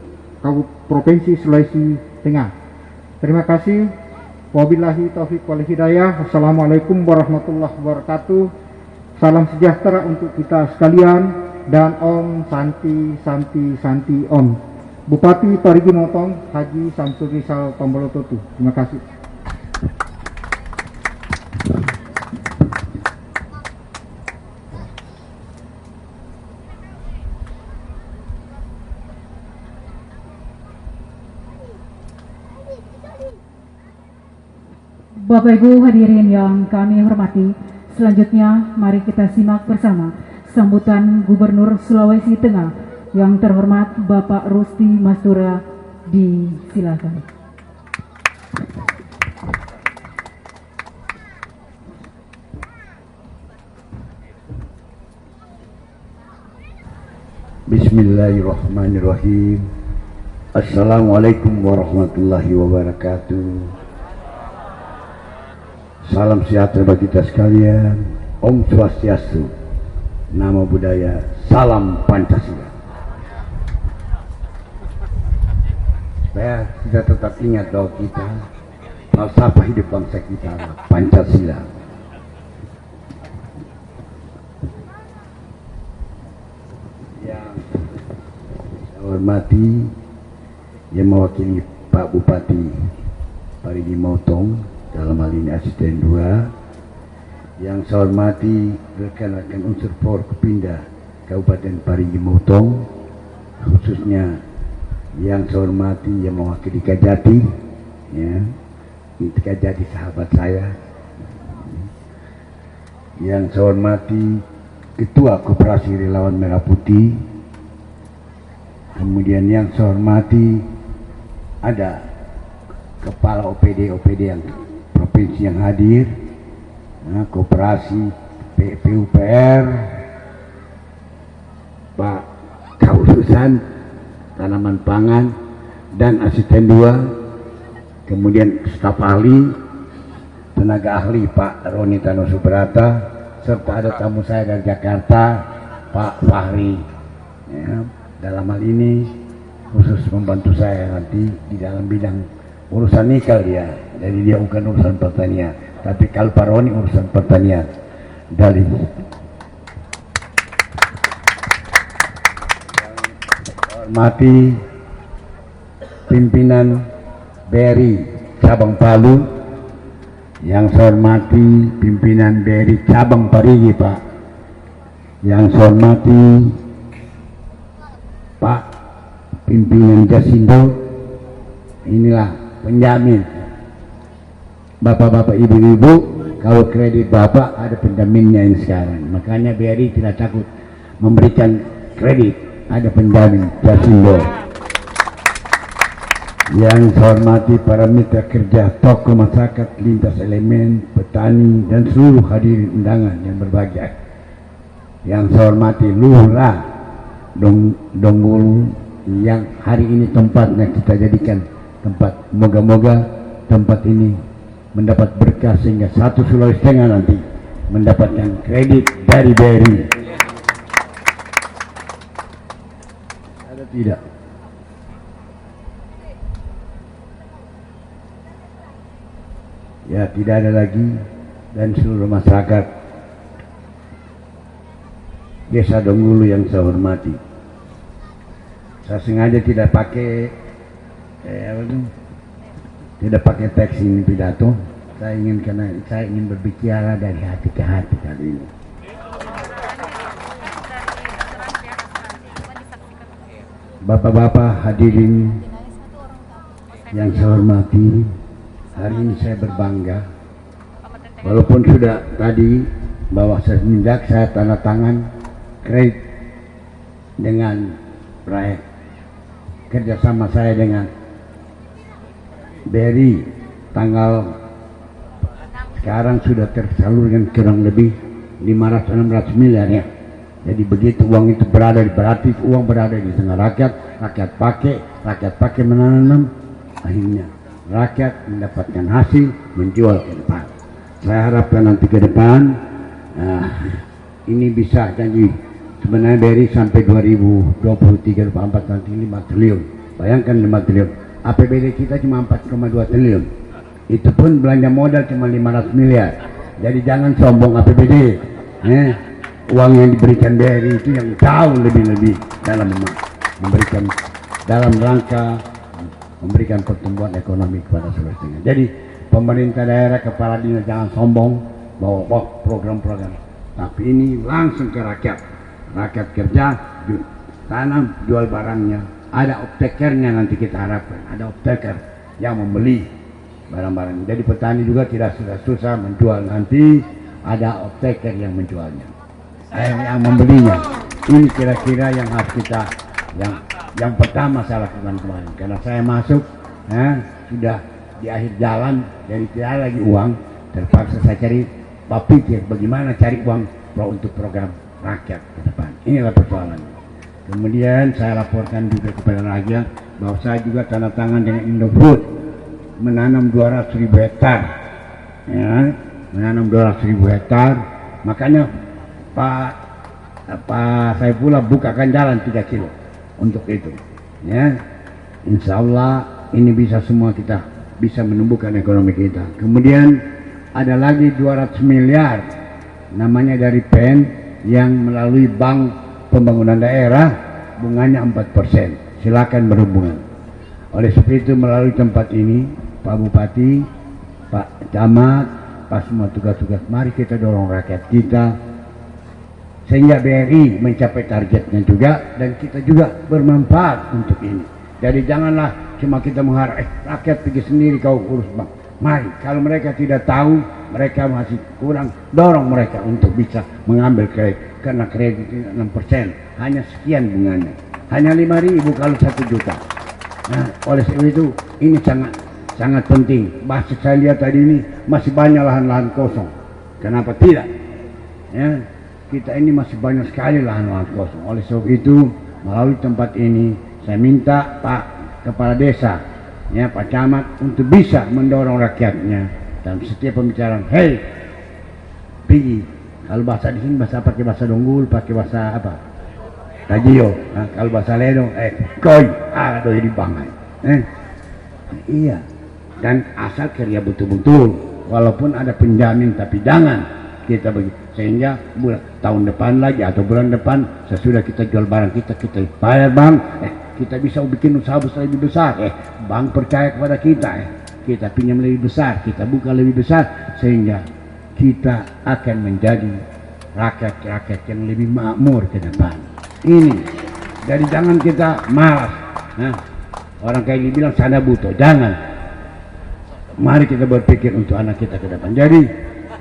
Provinsi Sulawesi Tengah. Terima kasih. Wabillahi taufiq wal hidayah. Wassalamualaikum warahmatullahi wabarakatuh. Salam sejahtera untuk kita sekalian dan Om Santi Santi Santi Om. Bupati Parigi Motong Haji Samsul Rizal Tombolototu. Terima kasih. Bapak Ibu hadirin yang kami hormati, selanjutnya mari kita simak bersama sambutan Gubernur Sulawesi Tengah yang terhormat Bapak Rusdi Mastura. Disilakan. Bismillahirrahmanirrahim. Assalamualaikum warahmatullahi wabarakatuh. Salam sejahtera bagi kita sekalian. Om Swastiastu, Namo Buddhaya, Salam Pancasila. Supaya kita tetap ingat bahwa kita falsafah hidup bangsa kita Pancasila. Yang saya hormati, yang mewakili Pak Bupati Parigi Motong, dalam hal ini asisten 2, yang saya hormati rekan-rekan unsur Forkopimda Kabupaten Parigi Motong, khususnya yang saya hormati yang mewakili Kajati, ya, Kajati sahabat saya, yang saya hormati Ketua Koperasi Relawan Merah Putih, kemudian yang saya hormati ada Kepala OPD yang provinsi yang hadir, Koperasi PUPR, Pak Kaususan Tanaman Pangan dan asisten 2, kemudian staf ahli, tenaga ahli Pak Roni Tano Subrata, serta ada tamu saya dari Jakarta, Pak Fahri, ya, dalam hal ini khusus membantu saya nanti di dalam bidang urusan nikel dia. Jadi dia bukan urusan pertanian, tapi kalau Pak Roni urusan pertanian. Dari hormati pimpinan BRI Cabang Palu, yang saya hormati pimpinan BRI Cabang Parigi Pak, yang saya hormati Pak pimpinan Jasindo, inilah penjamin bapak-bapak ibu-ibu. Kalau kredit bapak ada penjaminnya ini sekarang, makanya BRI tidak takut memberikan kredit, ada penjamin Jasindo. Yang saya hormati para mitra kerja, tokoh masyarakat, lintas elemen, petani dan seluruh hadirin undangan yang berbahagia. Yang saya hormati Lurah Donggulu yang hari ini tempatnya kita jadikan tempat, moga-moga tempat ini mendapat berkah sehingga satu Sulawesi Tengah nanti mendapatkan kredit dari BRI. Ada tidak? Ya, tidak ada lagi. Dan seluruh masyarakat Desa Donggulu yang saya hormati, saya sengaja tidak pakai teks ini pidato. Saya ingin berbicara dari hati ke hati kali ini. Bapak-bapak hadirin yang saya hormati, hari ini saya berbangga, walaupun sudah tadi bahwa semenjak saya tanda tangan kredit dengan proyek kerjasama saya dengan BRI tanggal sekarang sudah tersalurkan kurang lebih 500-600 miliar ya. Jadi begitu uang itu berarti uang berada di tengah rakyat, rakyat pakai menanam, akhirnya rakyat mendapatkan hasil, menjual ke depan. Saya harapkan nanti ke depan ini bisa jadi sebenarnya dari sampai 2023-2024 nanti 5 triliun. Bayangkan 5 triliun. APBD kita cuma 4,2 triliun. Itu pun belanja modal cuma 500 miliar. Jadi jangan sombong APBD. Uang yang diberikan BRI itu yang jauh lebih dalam memberikan dalam rangka memberikan pertumbuhan ekonomi kepada Sulawesi Tengah. Jadi pemerintah daerah, kepala dinas jangan sombong bawa program-program, tapi ini langsung ke rakyat. Rakyat kerja, tanam, jual barangnya. Ada optekernya nanti kita harapkan, ada opteker yang membeli barang-barang. Jadi petani juga tidak susah menjual, nanti ada opteker yang menjualnya. Yang membelinya. Ini kira-kira yang harus kita yang pertama saya lakukan kemarin, karena saya masuk sudah di akhir jalan, jadi tidak lagi uang, terpaksa saya pikir bagaimana cari uang untuk program rakyat ke depan. Inilah persoalannya. Kemudian saya laporkan juga kepada rakyat bahwa saya juga tanda tangan dengan Indofood menanam 200.000 hektar, menanam 200.000 hektar. Makanya saya pula bukakan jalan 3 kilo untuk itu. Insya Allah ini bisa semua kita bisa menumbuhkan ekonomi kita. Kemudian ada lagi 200 miliar namanya dari PEN yang melalui Bank Pembangunan Daerah, bunganya 4%. Silakan berhubungan. Oleh sebab itu melalui tempat ini Pak Bupati, Pak Camat, Pak semua tugas-tugas, mari kita dorong rakyat kita sehingga BRI mencapai targetnya juga, dan kita juga bermanfaat untuk ini. Jadi janganlah cuma kita mengharap rakyat pergi sendiri kau urus bang. Mari, kalau mereka tidak tahu, mereka masih kurang, dorong mereka untuk bisa mengambil kredit, karena kredit 6%, hanya sekian bunganya, hanya 5.000 kalau 1 juta. Nah, oleh sebab itu ini sangat penting. Bahasa saya lihat tadi ini masih banyak lahan-lahan kosong. Kenapa tidak? Kita ini masih banyak sekali lahan-lahan kosong. Oleh sebab itu melalui tempat ini saya minta Pak Kepala Desa, Pak Camat untuk bisa mendorong rakyatnya dalam setiap pembicaraan. Hei, pergi. Kalau bahasa di sini bahasa pakai bahasa Donggul, pakai bahasa apa? Tajio. Kalau bahasa Ledong, koi, ada di bangai. Iya. Dan asal kerja betul-betul, walaupun ada penjamin, tapi jangan kita begitu. Sehingga tahun depan lagi atau bulan depan sesudah kita jual barang kita bayar bank, kita bisa bikin usaha besar lebih besar. Bank percaya kepada kita, kita pinjam lebih besar, kita buka lebih besar, sehingga kita akan menjadi rakyat-rakyat yang lebih makmur ke depan. Ini, jadi jangan kita malas. Orang kayak ini bilang sana butuh, jangan. Mari kita berpikir untuk anak kita ke depan. Jadi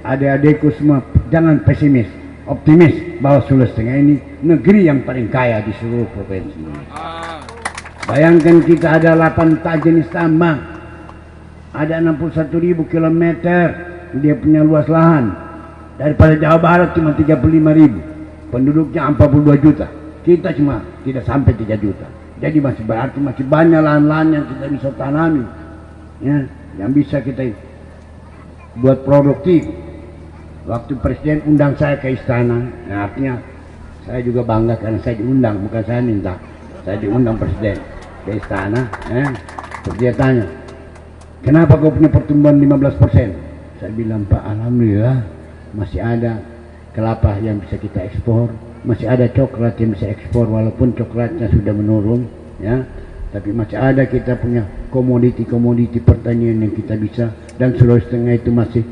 adik-adikku semua jangan pesimis, optimis bahwa Sulawesi Tengah ini negeri yang paling kaya di seluruh provinsi. Bayangkan kita ada 8 jenis tambang, ada 61.000 km dia punya luas lahan. Daripada Jawa Barat cuma 35.000, penduduknya 42 juta, kita cuma tidak sampai 3 juta. Jadi masih berarti masih banyak lahan-lahan yang kita bisa tanami, yang bisa kita buat produktif. Waktu Presiden undang saya ke istana, artinya saya juga bangga karena saya diundang, bukan saya minta. Saya diundang Presiden ke istana. Terus dia tanya, kenapa kau punya pertumbuhan 15%? Saya bilang, Pak, alhamdulillah masih ada kelapa yang bisa kita ekspor, masih ada coklat yang bisa ekspor walaupun coklatnya sudah menurun, tapi masih ada kita punya komoditi pertanian yang kita bisa, dan Sulawesi Tengah itu masih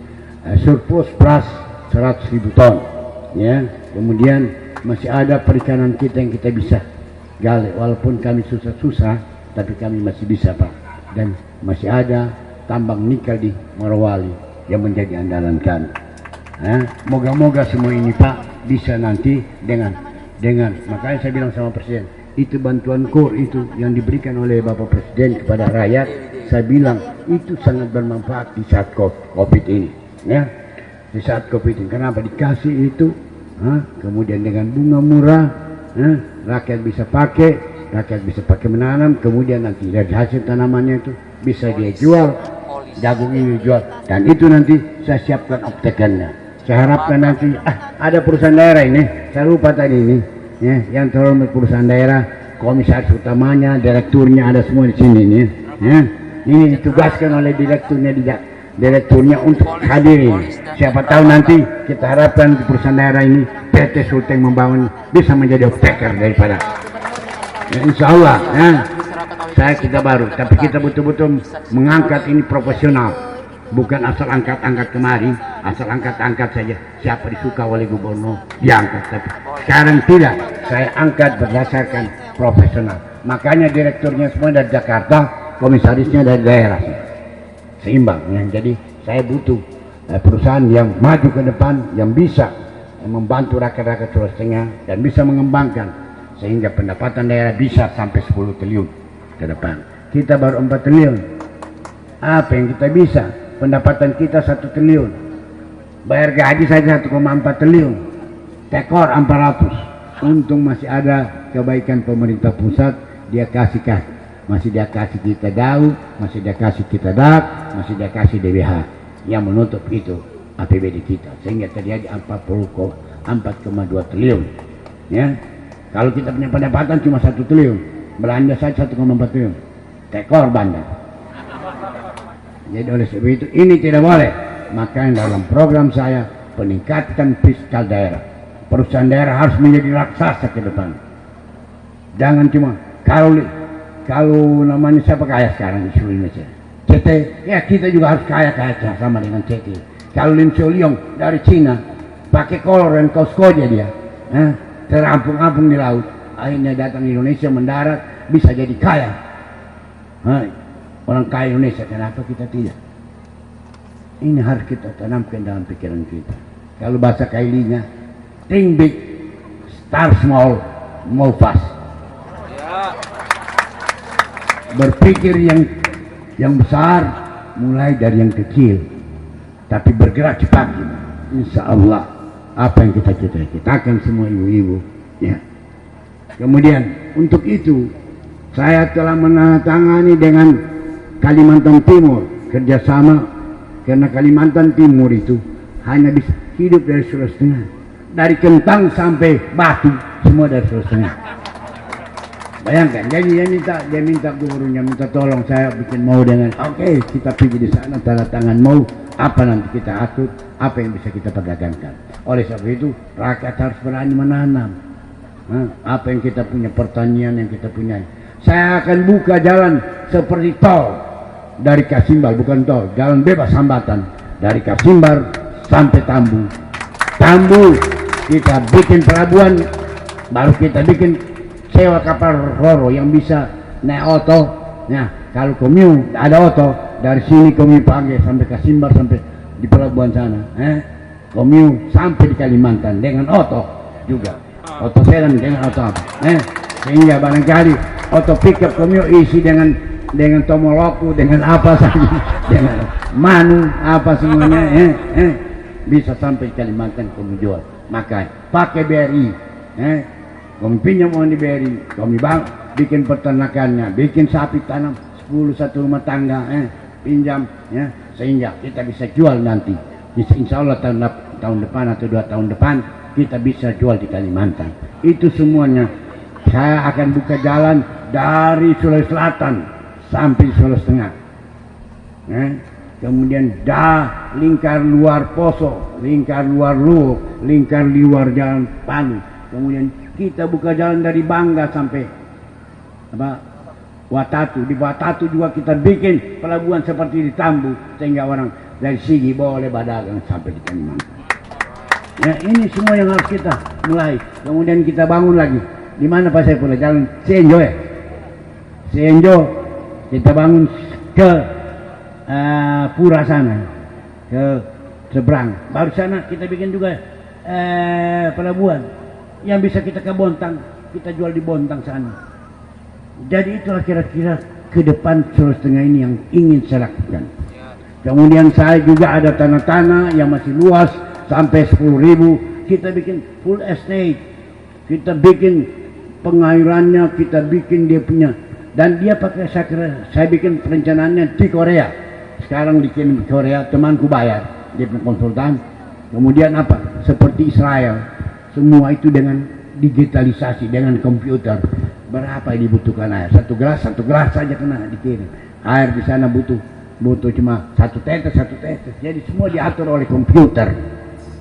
surplus plus 100.000 ton, kemudian masih ada perikanan kita yang kita bisa gali, walaupun kami susah-susah, tapi kami masih bisa, Pak. Dan masih ada tambang nikel di Morowali yang menjadi andalan kami. Moga-moga semua ini, Pak, bisa nanti dengan makanya saya bilang sama Presiden, itu bantuan KUR itu yang diberikan oleh Bapak Presiden kepada rakyat saya bilang itu sangat bermanfaat di saat COVID ini, ya. Di saat COVID ini, kenapa dikasih itu? Kemudian dengan bunga murah, rakyat bisa pakai menanam, kemudian nanti dari hasil tanamannya itu bisa dia jual, jagung ini jual, dan itu nanti saya siapkan optekannya. Saya harapkan nanti ada perusahaan daerah ini, saya lupa tadi ini, ya, yang terhormat perusahaan daerah, komisaris utamanya, direkturnya ada semua di sini nih, ya. Ini ditugaskan oleh direkturnya untuk hadirin. Siapa tahu nanti kita harapkan di perusahaan daerah ini PT Sulteng Membangun bisa menjadi opteker daripada. Ya, insya Allah, ya, kita baru, tapi kita betul-betul mengangkat ini profesional, bukan asal angkat-angkat kemari, asal angkat-angkat saja. Siapa disuka oleh gubernur diangkat, tapi sekarang tidak. Saya angkat berdasarkan profesional. Makanya direkturnya semua dari Jakarta, komisarisnya dari daerah, seimbang. Ya. Jadi saya butuh perusahaan yang maju ke depan, yang bisa membantu rakyat-rakyat Sulawesi Tengah dan bisa mengembangkan sehingga pendapatan daerah bisa sampai 10 triliun ke depan. Kita baru 4 triliun. Apa yang kita bisa? Pendapatan kita 1 triliun. Bayar gaji saja 1,4 triliun. Tekor 400. Untung masih ada kebaikan pemerintah pusat, dia kasih. Masih dia kasih kita DAU, masih dia kasih kita DAP, masih dia kasih DBH yang menutup itu APBD kita, sehingga terjadi 4,2 triliun. Ya, kalau kita punya pendapatan cuma 1 triliun, belanja saja 1,4 triliun, tekor bandar. Jadi oleh sebab itu ini tidak boleh. Makanya dalam program saya peningkatkan fiskal daerah, perusahaan daerah harus menjadi raksasa ke depan. Jangan cuma kalau namanya siapa kaya sekarang di seluruh Indonesia, CT, ya kita juga harus kaya sama dengan CT. Kalau Lim Soliong dari Cina pakai kolor dan kaos koja dia, terampung-ampung di laut, akhirnya datang di Indonesia mendarat bisa jadi kaya. Orang kaya Indonesia, kenapa kita tidak? Ini harus kita tanamkan dalam pikiran kita. Kalau bahasa Kailinya, think big, start small, move fast. Berpikir yang besar, mulai dari yang kecil, tapi bergerak cepat. Insya Allah apa yang kita akan semua ibu-ibu, ya. Kemudian untuk itu saya telah menandatangani dengan Kalimantan Timur kerjasama, karena Kalimantan Timur itu hanya bisa hidup dari Sulawesi Tengah, dari Kentang sampai Batu semua dari Sulawesi Tengah. Bayangkan, jadi dia minta gubernurnya minta tolong saya bikin mau dengan oke, kita pergi di sana tanda tangan mau, apa nanti kita atur, apa yang bisa kita perdagangkan. Oleh sebab itu rakyat harus berani menanam. Apa yang kita punya, pertanian yang kita punya. Saya akan buka jalan seperti tol dari Kasimbar, bukan tol, jalan bebas hambatan dari Kasimbar sampai Tambu. Tambu kita bikin pelabuhan, baru kita bikin sewa kapal roro yang bisa naik oto. Nah, kalau komiu ada oto dari sini komiu panggil sampai Kasimbar sampai di pelabuhan sana. Komiu sampai di Kalimantan dengan oto juga. Oto sedan dengan oto apa? Sehingga barangkali oto pickup komiu isi dengan tomoloku, dengan apa saja, dengan manu apa semuanya, bisa sampai di Kalimantan komiu jual. Maka pakai BRI. Kami pinjam uang di BRI, kami bikin peternakannya, bikin sapi tanam 10 satu rumah tangga, pinjam, ya, sehingga kita bisa jual nanti. Insya Allah tahun depan atau 2 tahun depan kita bisa jual di Kalimantan. Itu semuanya. Saya akan buka jalan dari Sulawesi Selatan sampai Sulawesi Tengah. Kemudian lingkar luar Poso, lingkar luar Luwu, lingkar luar Jalan Palu. Kemudian kita buka jalan dari Bangga sampai Watatu. Di Watatu juga kita bikin pelabuhan seperti di Tambu, sehingga orang dari Sigi boleh berdagang sampai di Kalimantan. Ya, ini semua yang harus kita mulai. Kemudian kita bangun lagi. Di mana Pak Saifullah? Jalan Senjo, ya. Senjo kita bangun ke Pura sana, ke seberang. Baru sana kita bikin juga pelabuhan yang bisa kita ke Bontang, kita jual di Bontang sana. Jadi itulah kira-kira ke depan Sulawesi Tengah ini yang ingin saya lakukan. Kemudian saya juga ada tanah-tanah yang masih luas sampai 10.000. Kita bikin full estate, kita bikin pengairannya, kita bikin dia punya, dan dia pakai saya bikin perencanaannya di Korea. Sekarang dikirim ke Korea, temanku bayar, dia punya konsultan. Kemudian apa? Seperti Israel, semua itu dengan digitalisasi, dengan komputer. Berapa yang dibutuhkan air? Satu gelas saja kena dikirim. Air di sana butuh cuma satu tetes. Jadi semua diatur oleh komputer.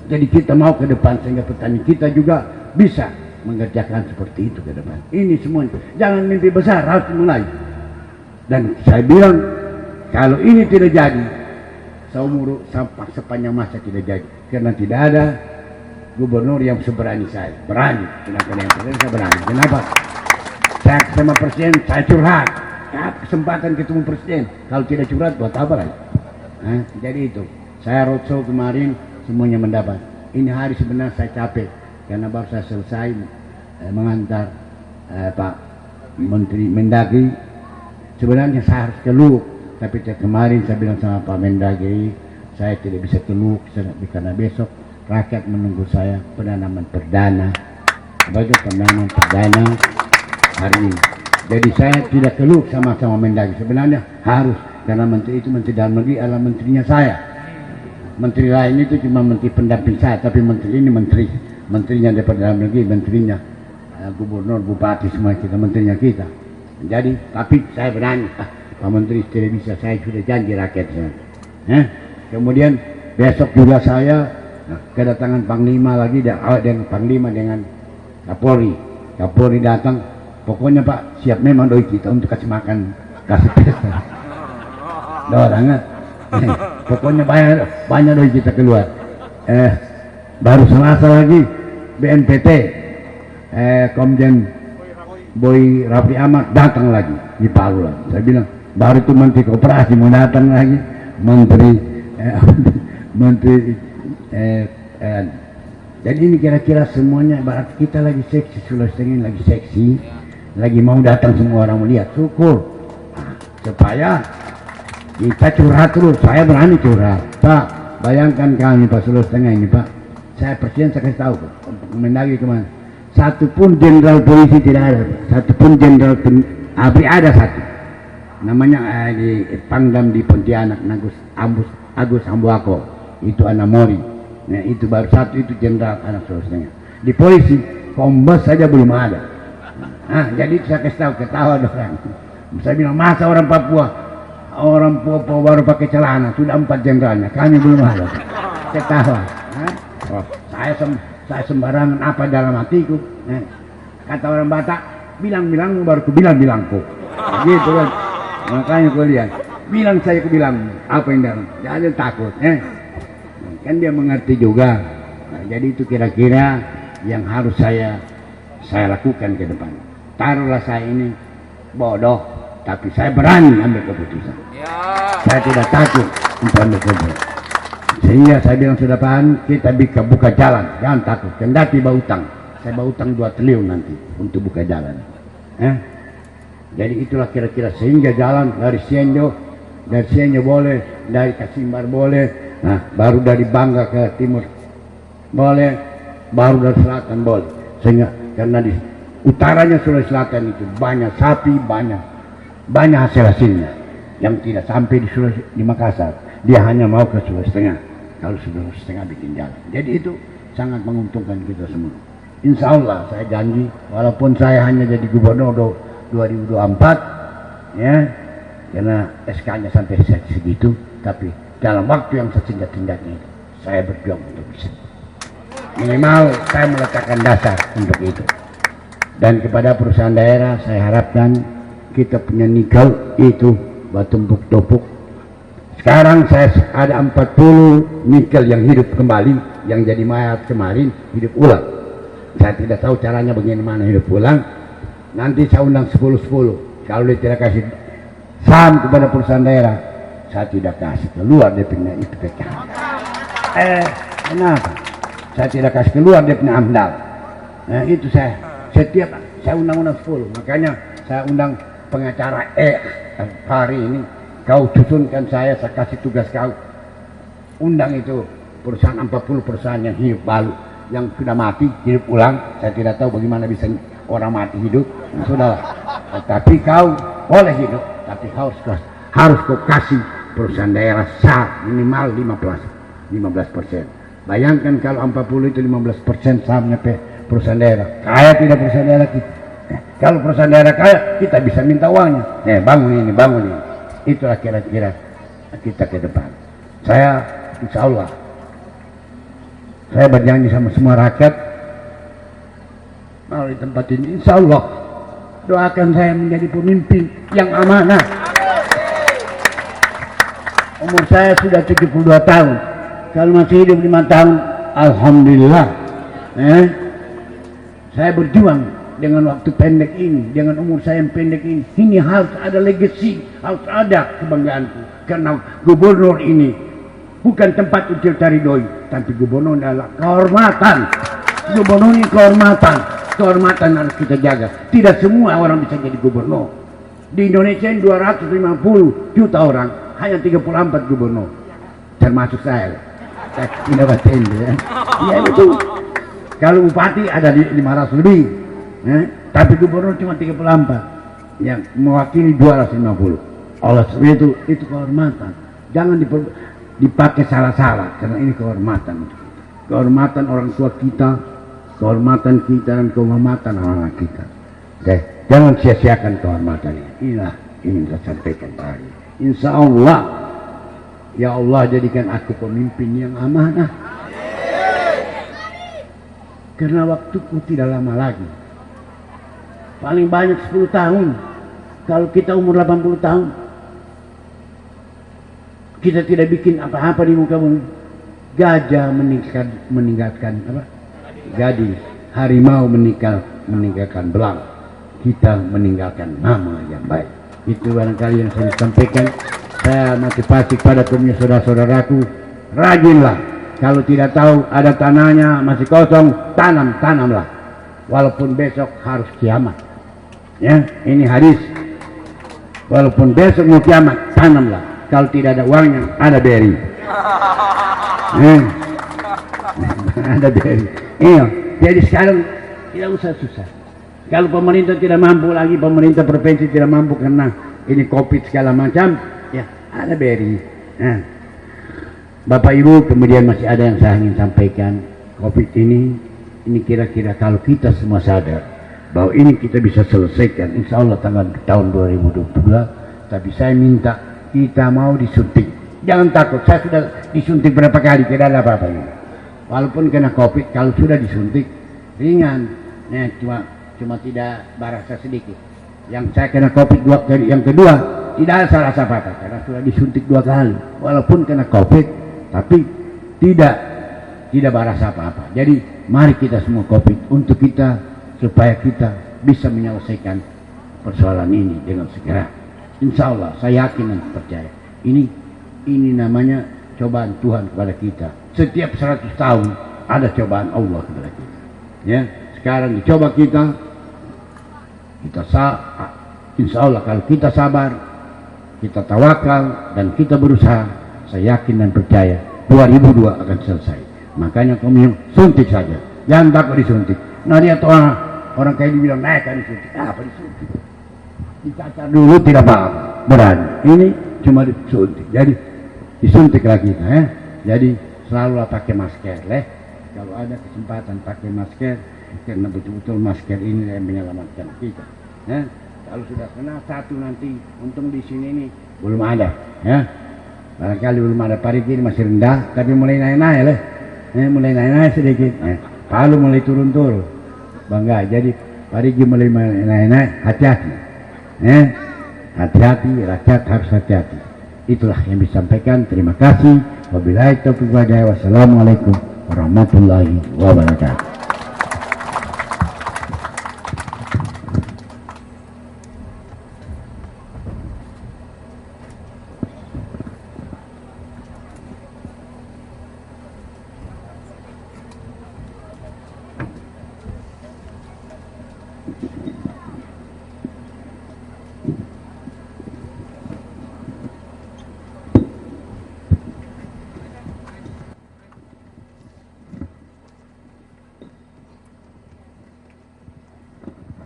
Jadi kita mau ke depan sehingga petani kita juga bisa mengerjakan seperti itu ke depan. Ini semuanya. Jangan mimpi besar, harus mulai. Dan saya bilang kalau ini tidak jadi, sepanjang masa tidak jadi. Karena tidak ada gubernur yang seberani saya. Berani. Kenapa yang presiden saya berani? Kenapa? Saya sama presiden, saya curhat. Kesempatan ketemu presiden. Kalau tidak curhat, buat apa lagi? Jadi itu. Saya roadshow kemarin, semuanya mendapat. Ini hari sebenarnya saya capek. Karena baru saya selesai mengantar Pak Menteri Mendagri. Sebenarnya saya harus ke Luhuk. Tapi kemarin saya bilang sama Pak Mendagri, saya tidak bisa ke Luhuk karena besok rakyat menunggu saya penanaman perdana. Bagi penanaman perdana hari ini. Jadi saya tidak ke Luhuk sama-sama Mendagri. Sebenarnya harus, karena menteri itu menteri dalam negeri adalah menterinya saya. Menteri lain itu cuma menteri pendamping saya, tapi menteri ini menterinya daripada dalam negeri, menterinya gubernur, bupati, semua kita menterinya kita. Jadi, tapi saya berani, Pak Menteri tidak bisa, saya sudah janji rakyat saya. Kemudian besok juga saya kedatangan Panglima lagi, dengan Panglima dengan Kapolri. Kapolri datang, pokoknya Pak siap memang doi kita untuk kasih makan, kasih pesta. Dorangan. Pokoknya banyak doi kita keluar. Baru Selasa lagi BNPT Komjen Boy Rafli Ahmad datang lagi di Palu lagi. Saya bilang baru itu Menteri Koperasi mau datang lagi, jadi ini kira-kira semuanya berarti kita lagi seksi, Sulawesi Tengah lagi seksi, lagi mau datang semua orang melihat, syukur supaya kita curhat terus. Saya berani curhat, Pak. Bayangkan kami Pak Sulawesi Tengah ini Pak, saya presiden saya kasih tahu Mendagri kemana, satupun jenderal polisi tidak ada, satupun jenderal ABRI ada satu, namanya di Pangdam di Pontianak, Agus Ambuako, itu Anamori. Nah itu baru satu, itu jenderal anak Sulawesi Tengah. Di polisi kombes saja belum ada. Jadi saya kasih tahu, ketawa orang. Saya bilang masa orang Papua baru pakai celana, sudah 4 jenderalnya, kami belum ada. Ketawa. Saya sembarangan apa dalam hatiku. Kata orang Batak, bilang baru bilangku. Gitu kan. Makanya aku lihat, bilang saya ke bilang apa yang dalam, jangan takut. Kan dia mengerti juga. Jadi itu kira-kira yang harus saya lakukan ke depan. Taruhlah saya ini bodoh, tapi saya berani ambil keputusan. Saya tidak takut untuk ambil keputusan. Sehingga saya bilang sudah paham, kita bisa buka jalan, jangan takut. Kendati bawa utang, saya bawa utang 2 triliun nanti untuk buka jalan. Jadi itulah kira-kira, sehingga jalan dari Sienjo boleh, dari Kasimbar boleh, baru dari Bangka ke timur boleh, baru dari selatan boleh. Sehingga karena di utaranya Sulawesi Selatan itu banyak sapi, banyak hasilnya yang tidak sampai di Makassar. Dia hanya mau ke Sulawesi Tengah. Kalau Sulawesi Tengah bikin jalan, jadi itu sangat menguntungkan kita semua. Insya Allah saya janji, walaupun saya hanya jadi gubernur 2024, ya, karena SK-nya sampai segitu, tapi dalam waktu yang sesingkat-singkatnya itu, saya berjuang untuk bisa. Minimal saya meletakkan dasar untuk itu. Dan kepada perusahaan daerah saya harapkan kita punya nikel itu batu tumpuk. Sekarang saya ada 40 nikel yang hidup kembali, yang jadi mayat kemarin hidup ulang. Saya tidak tahu caranya bagaimana hidup ulang. Nanti saya undang 10-10. Kalau dia tidak kasih saham kepada perusahaan daerah, saya tidak kasih keluar dia punya IPK. Kenapa? Saya tidak kasih keluar dia punya AMDAL. Nah itu setiap saya undang-undang 10. Makanya saya undang pengacara hari ini kau susunkan saya kasih tugas kau. Undang itu perusahaan 40 perusahaan yang hidup baru, yang sudah mati hidup ulang. Saya tidak tahu bagaimana bisa orang mati hidup. Sudah, tapi kau boleh hidup, tapi harus kau kasih perusahaan daerah sah minimal 15%. Bayangkan kalau 40 itu 15% sahamnya perusahaan daerah. Kaya tidak perusahaan daerah kita. Kalau perusahaan daerah kaya, kita bisa minta uangnya. Bangun ini. Itulah kira-kira kita ke depan. Saya insya Allah, saya berjanji sama semua rakyat melalui tempat ini, insya Allah doakan saya menjadi pemimpin yang amanah. Umur saya sudah 72 tahun. Kalau masih hidup 5 tahun, alhamdulillah. Saya berjuang dengan waktu pendek ini, dengan umur saya yang pendek ini. Ini harus ada legacy, harus ada kebanggaanku. Karena gubernur ini bukan tempat ucil cari doi, tapi gubernur adalah kehormatan. Gubernur ini kehormatan. Kehormatan harus kita jaga. Tidak semua orang bisa jadi gubernur. Di Indonesia ini 250 juta orang, hanya 34 gubernur, termasuk saya. Saya tidak batin ya. Ya betul. Kalau bupati ada 500 lebih, tapi gubernur cuma 34 yang mewakili 250. Oleh sebab itu kehormatan. Jangan dipakai salah-salah, karena ini kehormatan. Kehormatan orang tua kita, kehormatan kita, dan kehormatan anak kita. Jangan sia-siakan kehormatan ini. Inilah ingin saya sampaikan tadi. Insya Allah, ya Allah jadikan aku pemimpin yang amanah. Karena waktuku tidak lama lagi. Paling banyak 10 tahun. Kalau kita umur 80 tahun, kita tidak bikin apa-apa di muka bumi. Gajah meninggalkan apa? Gadis. Harimau meninggalkan belang. Kita meninggalkan nama yang baik. Itu barangkali yang saya sampaikan. Saya motivasi pada punya saudara-saudaraku, rajinlah. Kalau tidak tahu ada tanahnya masih kosong, tanamlah. Walaupun besok harus kiamat. Ya, ini hadis. Walaupun besok mau kiamat, tanamlah. Kalau tidak ada uangnya, ada beri. Ada beri. Iya. Jadi sekarang tidak usah susah. Kalau pemerintah tidak mampu lagi, pemerintah provinsi tidak mampu karena ini COVID segala macam, ya ada beri. Nah, Bapak Ibu, kemudian masih ada yang saya ingin sampaikan. COVID ini kira-kira kalau kita semua sadar bahwa ini kita bisa selesaikan, insya Allah tahun 2022. Tapi saya minta kita mau disuntik. Jangan takut, saya sudah disuntik berapa kali, tidak ada apa-apa ini. Walaupun kena COVID, kalau sudah disuntik ringan, cuma tidak berasa sedikit. Yang saya kena COVID yang kedua tidak ada salah apa-apa karena sudah disuntik 2 kali. Walaupun kena COVID, tapi tidak berasa apa-apa. Jadi mari kita semua COVID untuk kita, supaya kita bisa menyelesaikan persoalan ini dengan segera. Insya Allah, saya yakin dan percaya. Ini namanya cobaan Tuhan kepada kita. Setiap 100 tahun ada cobaan Allah kepada kita. Ya, sekarang dicoba kita insya Allah kalau kita sabar, kita tawakal, dan kita berusaha, saya yakin dan percaya 2002 akan selesai. Makanya kami suntik saja, jangan takut disuntik. Nah dia tuh orang kayak dibilang naik kan disuntik, apa disuntik? Dicacar dulu tidak apa-apa, berani. Ini cuma disuntik, jadi disuntiklah kita ya. Jadi selalulah pakai masker kalau ada kesempatan pakai masker, karena betul-betul masker ini yang menyelamatkan kita. Ya. Kalau sudah kena satu nanti, untung di sini ini belum ada. Ya. Barangkali belum ada. Parigi ini masih rendah, tapi mulai naik-naik mulai naik-naik sedikit. Palu mulai turun-turun. Bangga. Jadi Parigi mulai naik-naik, hati-hati. Hati-hati, rakyat harus hati-hati. Itulah yang disampaikan. Terima kasih. Wabillahi taufiq wal hidayah. Wassalamualaikum warahmatullahi wabarakatuh.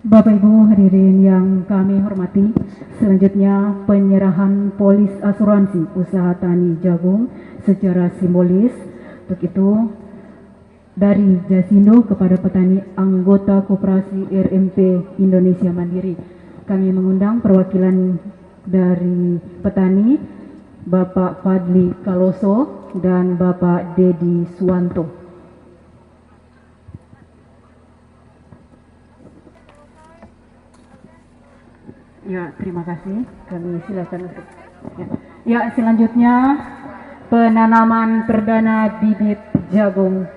Bapak Ibu hadirin yang kami hormati, selanjutnya penyerahan polis asuransi usaha tani jagung secara simbolis. Untuk itu dari Jasindo kepada petani anggota Koperasi RMP Indonesia Mandiri. Kami mengundang perwakilan dari petani Bapak Fadli Kaloso dan Bapak Dedi Suwanto. Ya, terima kasih. Kami silakan untuk ya, selanjutnya penanaman perdana bibit jagung.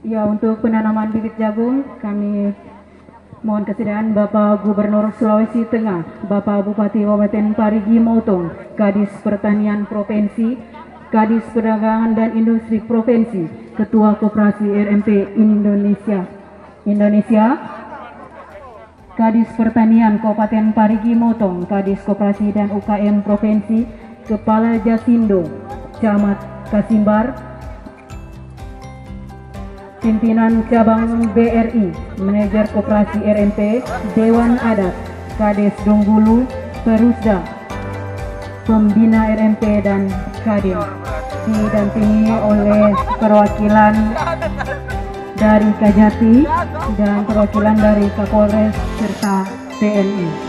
Ya, untuk penanaman bibit jagung kami mohon kesediaan Bapak Gubernur Sulawesi Tengah, Bapak Bupati Kabupaten Parigi Motong, Kadis Pertanian Provinsi, Kadis Perdagangan dan Industri Provinsi, Ketua Koperasi RMP Indonesia, Kadis Pertanian Kabupaten Parigi Motong, Kadis Koperasi dan UKM Provinsi, Kepala Jasindo, Camat Kasimbar, Pimpinan Cabang BRI, Manajer Koperasi RMP, Dewan Adat, Kades Donggulu, Perusda, Pembina RMP dan Kadin, didampingi oleh perwakilan dari Kajati dan perwakilan dari Kapolres serta TNI.